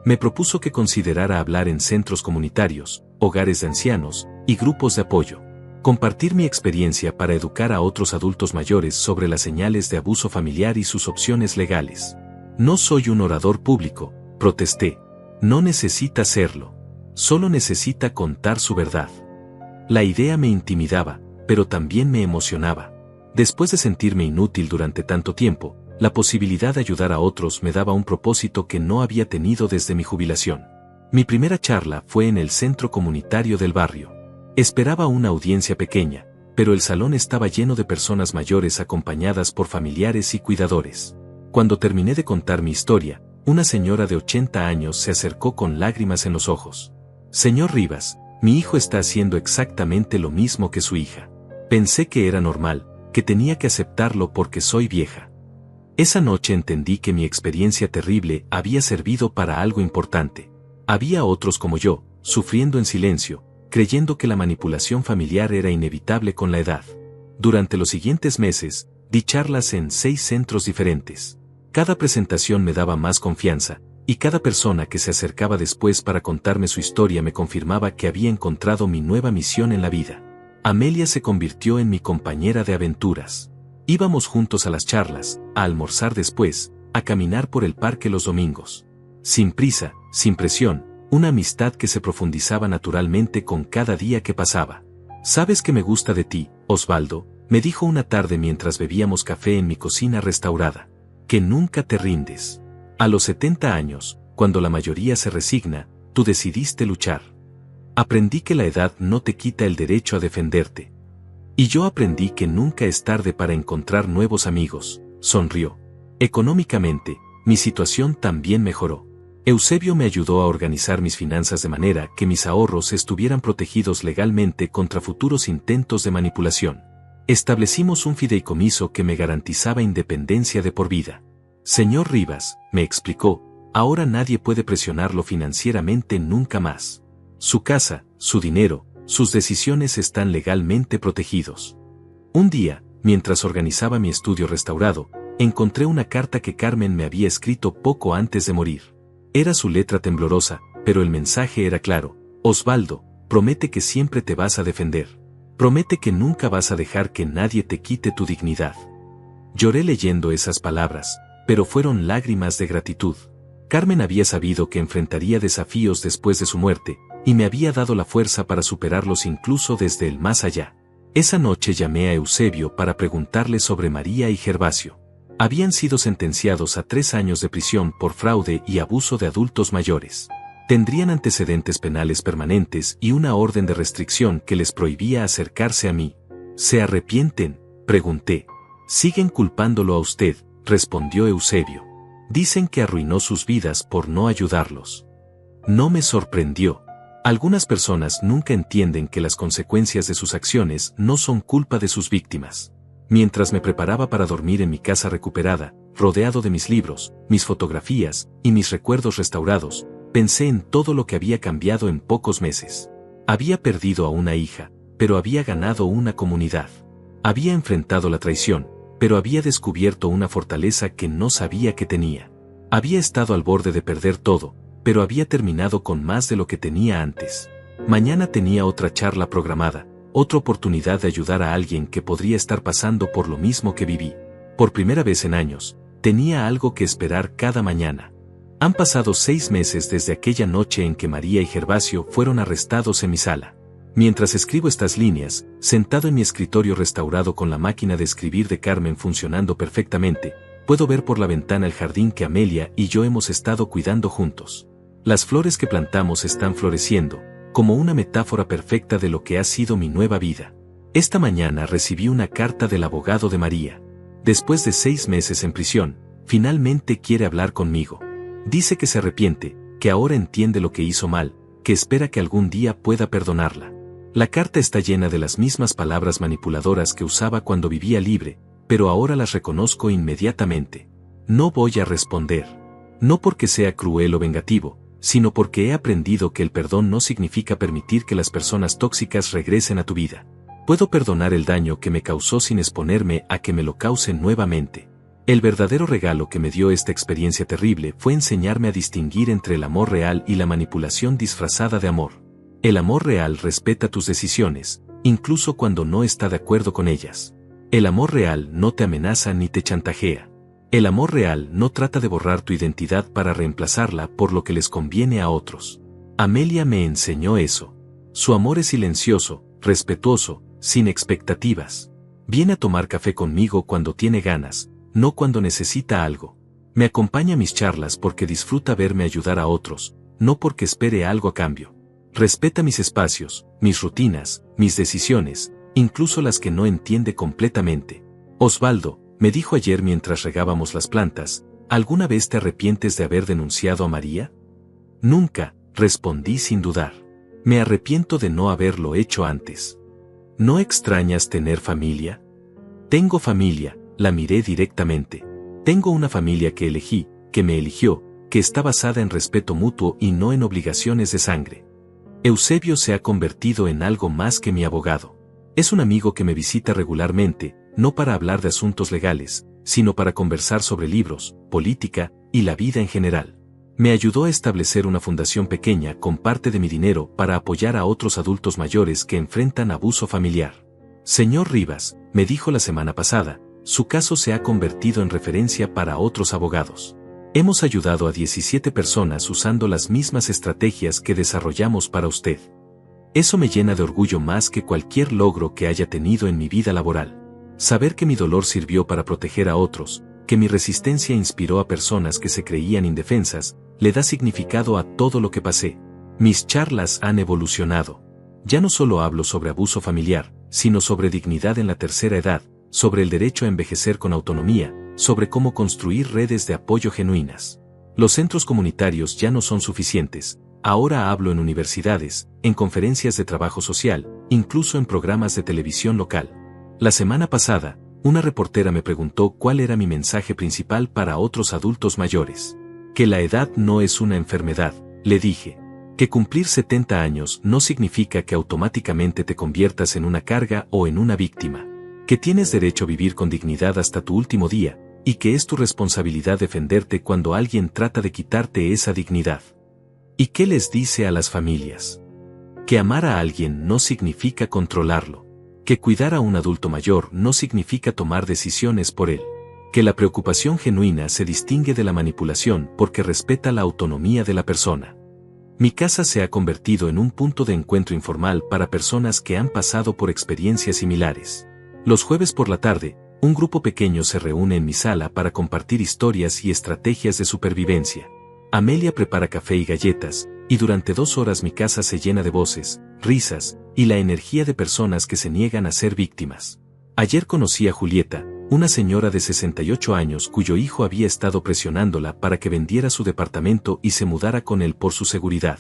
S1: Me propuso que considerara hablar en centros comunitarios, hogares de ancianos y grupos de apoyo. Compartir mi experiencia para educar a otros adultos mayores sobre las señales de abuso familiar y sus opciones legales. No soy un orador público, protesté. No necesita serlo. Solo necesita contar su verdad. La idea me intimidaba, pero también me emocionaba. Después de sentirme inútil durante tanto tiempo, la posibilidad de ayudar a otros me daba un propósito que no había tenido desde mi jubilación. Mi primera charla fue en el centro comunitario del barrio. Esperaba una audiencia pequeña, pero el salón estaba lleno de personas mayores acompañadas por familiares y cuidadores. Cuando terminé de contar mi historia, una señora de 80 años se acercó con lágrimas en los ojos. Señor Rivas, mi hijo está haciendo exactamente lo mismo que su hija. Pensé que era normal, que tenía que aceptarlo porque soy vieja. Esa noche entendí que mi experiencia terrible había servido para algo importante. Había otros como yo, sufriendo en silencio, creyendo que la manipulación familiar era inevitable con la edad. Durante los siguientes meses, di charlas en 6 centros diferentes. Cada presentación me daba más confianza, y cada persona que se acercaba después para contarme su historia me confirmaba que había encontrado mi nueva misión en la vida. Amelia se convirtió en mi compañera de aventuras. Íbamos juntos a las charlas, a almorzar después, a caminar por el parque los domingos. Sin prisa, sin presión, una amistad que se profundizaba naturalmente con cada día que pasaba. «¿Sabes qué me gusta de ti, Osvaldo?», me dijo una tarde mientras bebíamos café en mi cocina restaurada. «Que nunca te rindes. A los 70 años, cuando la mayoría se resigna, tú decidiste luchar. Aprendí que la edad no te quita el derecho a defenderte. Y yo aprendí que nunca es tarde para encontrar nuevos amigos», sonrió. Económicamente, mi situación también mejoró. Eusebio me ayudó a organizar mis finanzas de manera que mis ahorros estuvieran protegidos legalmente contra futuros intentos de manipulación. Establecimos un fideicomiso que me garantizaba independencia de por vida. Señor Rivas, me explicó, ahora nadie puede presionarlo financieramente nunca más. Su casa, su dinero, sus decisiones están legalmente protegidos. Un día, mientras organizaba mi estudio restaurado, encontré una carta que Carmen me había escrito poco antes de morir. Era su letra temblorosa, pero el mensaje era claro. Osvaldo, promete que siempre te vas a defender. Promete que nunca vas a dejar que nadie te quite tu dignidad. Lloré leyendo esas palabras. pero fueron lágrimas de gratitud. Carmen había sabido que enfrentaría desafíos después de su muerte, y me había dado la fuerza para superarlos incluso desde el más allá. Esa noche llamé a Eusebio para preguntarle sobre María y Gervasio. Habían sido sentenciados a 3 años de prisión por fraude y abuso de adultos mayores. Tendrían antecedentes penales permanentes y una orden de restricción que les prohibía acercarse a mí. ¿Se arrepienten?, pregunté. Siguen culpándolo a usted, respondió Eusebio. Dicen que arruinó sus vidas por no ayudarlos. No me sorprendió. Algunas personas nunca entienden que las consecuencias de sus acciones no son culpa de sus víctimas. Mientras me preparaba para dormir en mi casa recuperada, rodeado de mis libros, mis fotografías y mis recuerdos restaurados, pensé en todo lo que había cambiado en pocos meses. Había perdido a una hija, pero había ganado una comunidad. Había enfrentado la traición, pero había descubierto una fortaleza que no sabía que tenía. Había estado al borde de perder todo, pero había terminado con más de lo que tenía antes. Mañana tenía otra charla programada, otra oportunidad de ayudar a alguien que podría estar pasando por lo mismo que viví. Por primera vez en años, tenía algo que esperar cada mañana. Han pasado 6 meses desde aquella noche en que María y Gervasio fueron arrestados en mi sala. Mientras escribo estas líneas, sentado en mi escritorio restaurado con la máquina de escribir de Carmen funcionando perfectamente, puedo ver por la ventana el jardín que Amelia y yo hemos estado cuidando juntos. Las flores que plantamos están floreciendo, como una metáfora perfecta de lo que ha sido mi nueva vida. Esta mañana recibí una carta del abogado de María. Después de 6 meses en prisión, finalmente quiere hablar conmigo. Dice que se arrepiente, que ahora entiende lo que hizo mal, que espera que algún día pueda perdonarla. La carta está llena de las mismas palabras manipuladoras que usaba cuando vivía libre, pero ahora las reconozco inmediatamente. No voy a responder. No porque sea cruel o vengativo, sino porque he aprendido que el perdón no significa permitir que las personas tóxicas regresen a tu vida. Puedo perdonar el daño que me causó sin exponerme a que me lo causen nuevamente. El verdadero regalo que me dio esta experiencia terrible fue enseñarme a distinguir entre el amor real y la manipulación disfrazada de amor. El amor real respeta tus decisiones, incluso cuando no está de acuerdo con ellas. El amor real no te amenaza ni te chantajea. El amor real no trata de borrar tu identidad para reemplazarla por lo que les conviene a otros. Amelia me enseñó eso. Su amor es silencioso, respetuoso, sin expectativas. Viene a tomar café conmigo cuando tiene ganas, no cuando necesita algo. Me acompaña a mis charlas porque disfruta verme ayudar a otros, no porque espere algo a cambio. Respeta mis espacios, mis rutinas, mis decisiones, incluso las que no entiende completamente. Osvaldo, me dijo ayer mientras regábamos las plantas, ¿alguna vez te arrepientes de haber denunciado a María? Nunca, respondí sin dudar. Me arrepiento de no haberlo hecho antes. ¿No extrañas tener familia? Tengo familia, la miré directamente. Tengo una familia que elegí, que me eligió, que está basada en respeto mutuo y no en obligaciones de sangre. Eusebio se ha convertido en algo más que mi abogado. Es un amigo que me visita regularmente, no para hablar de asuntos legales, sino para conversar sobre libros, política y la vida en general. Me ayudó a establecer una fundación pequeña con parte de mi dinero para apoyar a otros adultos mayores que enfrentan abuso familiar. Señor Rivas, me dijo la semana pasada, su caso se ha convertido en referencia para otros abogados. Hemos ayudado a 17 personas usando las mismas estrategias que desarrollamos para usted. Eso me llena de orgullo más que cualquier logro que haya tenido en mi vida laboral. Saber que mi dolor sirvió para proteger a otros, que mi resistencia inspiró a personas que se creían indefensas, le da significado a todo lo que pasé. Mis charlas han evolucionado. Ya no solo hablo sobre abuso familiar, sino sobre dignidad en la tercera edad, sobre el derecho a envejecer con autonomía, sobre cómo construir redes de apoyo genuinas. Los centros comunitarios ya no son suficientes, ahora hablo en universidades, en conferencias de trabajo social, incluso en programas de televisión local. La semana pasada, una reportera me preguntó cuál era mi mensaje principal para otros adultos mayores. Que la edad no es una enfermedad, le dije. Que cumplir 70 años no significa que automáticamente te conviertas en una carga o en una víctima. Que tienes derecho a vivir con dignidad hasta tu último día, y que es tu responsabilidad defenderte cuando alguien trata de quitarte esa dignidad. ¿Y qué les dice a las familias? Que amar a alguien no significa controlarlo. Que cuidar a un adulto mayor no significa tomar decisiones por él. que la preocupación genuina se distingue de la manipulación porque respeta la autonomía de la persona. Mi casa se ha convertido en un punto de encuentro informal para personas que han pasado por experiencias similares. Los jueves por la tarde, un grupo pequeño se reúne en mi sala para compartir historias y estrategias de supervivencia. Amelia prepara café y galletas, y durante 2 horas mi casa se llena de voces, risas, y la energía de personas que se niegan a ser víctimas. Ayer conocí a Julieta, una señora de 68 años cuyo hijo había estado presionándola para que vendiera su departamento y se mudara con él por su seguridad.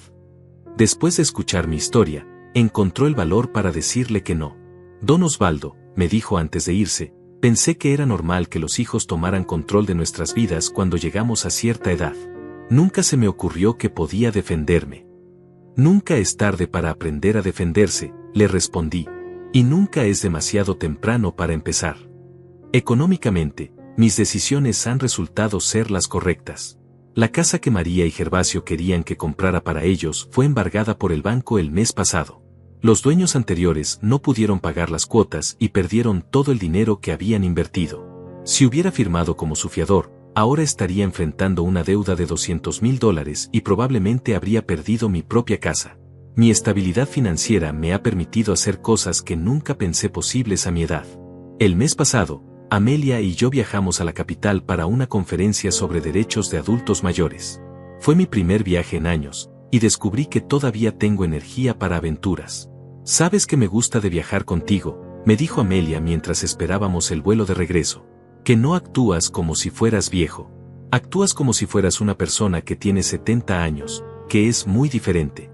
S1: Después de escuchar mi historia, encontró el valor para decirle que no. Don Osvaldo, me dijo antes de irse, pensé que era normal que los hijos tomaran control de nuestras vidas cuando llegamos a cierta edad. Nunca se me ocurrió que podía defenderme. Nunca es tarde para aprender a defenderse, le respondí. Y nunca es demasiado temprano para empezar. Económicamente, mis decisiones han resultado ser las correctas. La casa que María y Gervasio querían que comprara para ellos fue embargada por el banco el mes pasado. Los dueños anteriores no pudieron pagar las cuotas y perdieron todo el dinero que habían invertido. Si hubiera firmado como su fiador, ahora estaría enfrentando una deuda de $200,000 y probablemente habría perdido mi propia casa. Mi estabilidad financiera me ha permitido hacer cosas que nunca pensé posibles a mi edad. El mes pasado, Amelia y yo viajamos a la capital para una conferencia sobre derechos de adultos mayores. Fue mi primer viaje en años, y descubrí que todavía tengo energía para aventuras. «Sabes que me gusta de viajar contigo», me dijo Amelia mientras esperábamos el vuelo de regreso. «Que no actúas como si fueras viejo. Actúas como si fueras una persona que tiene 70 años, que es muy diferente».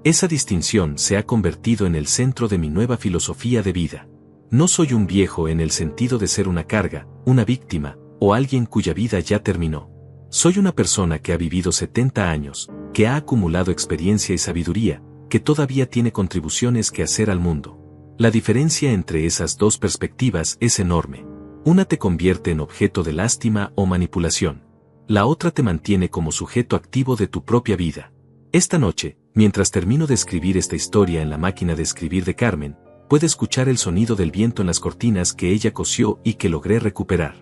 S1: Esa distinción se ha convertido en el centro de mi nueva filosofía de vida. No soy un viejo en el sentido de ser una carga, una víctima, o alguien cuya vida ya terminó. Soy una persona que ha vivido 70 años, que ha acumulado experiencia y sabiduría, que todavía tiene contribuciones que hacer al mundo. La diferencia entre esas dos perspectivas es enorme. Una te convierte en objeto de lástima o manipulación. La otra te mantiene como sujeto activo de tu propia vida. Esta noche, mientras termino de escribir esta historia en la máquina de escribir de Carmen, puedo escuchar el sonido del viento en las cortinas que ella cosió y que logré recuperar.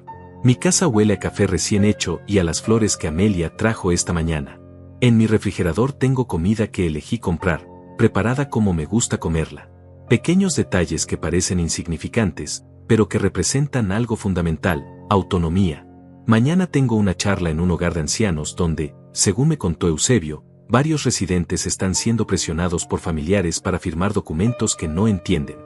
S1: Mi casa huele a café recién hecho y a las flores que Amelia trajo esta mañana. En mi refrigerador tengo comida que elegí comprar, preparada como me gusta comerla. Pequeños detalles que parecen insignificantes, pero que representan algo fundamental: autonomía. Mañana tengo una charla en un hogar de ancianos donde, según me contó Eusebio, varios residentes están siendo presionados por familiares para firmar documentos que no entienden.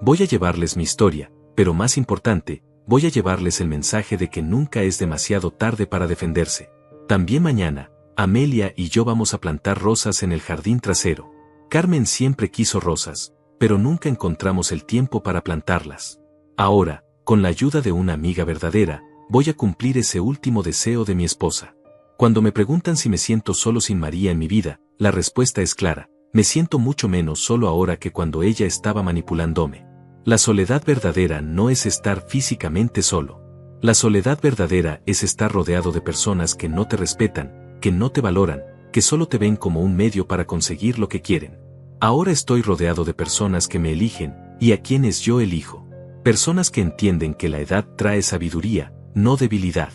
S1: Voy a llevarles mi historia, pero más importante, voy a llevarles el mensaje de que nunca es demasiado tarde para defenderse. También mañana, Amelia y yo vamos a plantar rosas en el jardín trasero. Carmen siempre quiso rosas, pero nunca encontramos el tiempo para plantarlas. Ahora, con la ayuda de una amiga verdadera, voy a cumplir ese último deseo de mi esposa. Cuando me preguntan si me siento solo sin María en mi vida, la respuesta es clara: me siento mucho menos solo ahora que cuando ella estaba manipulándome. La soledad verdadera no es estar físicamente solo. La soledad verdadera es estar rodeado de personas que no te respetan, que no te valoran, que solo te ven como un medio para conseguir lo que quieren. Ahora estoy rodeado de personas que me eligen, y a quienes yo elijo. Personas que entienden que la edad trae sabiduría, no debilidad.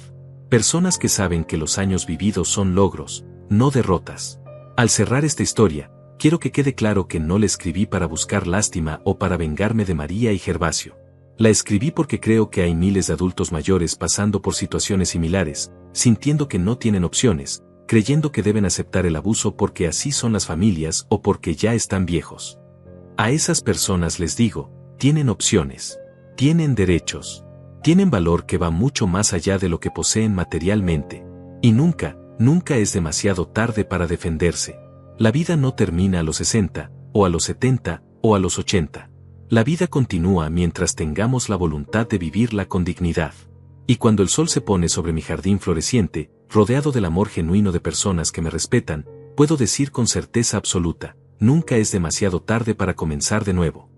S1: Personas que saben que los años vividos son logros, no derrotas. Al cerrar esta historia, quiero que quede claro que no la escribí para buscar lástima o para vengarme de María y Gervasio. La escribí porque creo que hay miles de adultos mayores pasando por situaciones similares, sintiendo que no tienen opciones, creyendo que deben aceptar el abuso porque así son las familias o porque ya están viejos. A esas personas les digo: tienen opciones, tienen derechos, tienen valor que va mucho más allá de lo que poseen materialmente. Y nunca, nunca es demasiado tarde para defenderse. La vida no termina a los 60, o a los 70, o a los 80. La vida continúa mientras tengamos la voluntad de vivirla con dignidad. Y cuando el sol se pone sobre mi jardín floreciente, rodeado del amor genuino de personas que me respetan, puedo decir con certeza absoluta: nunca es demasiado tarde para comenzar de nuevo.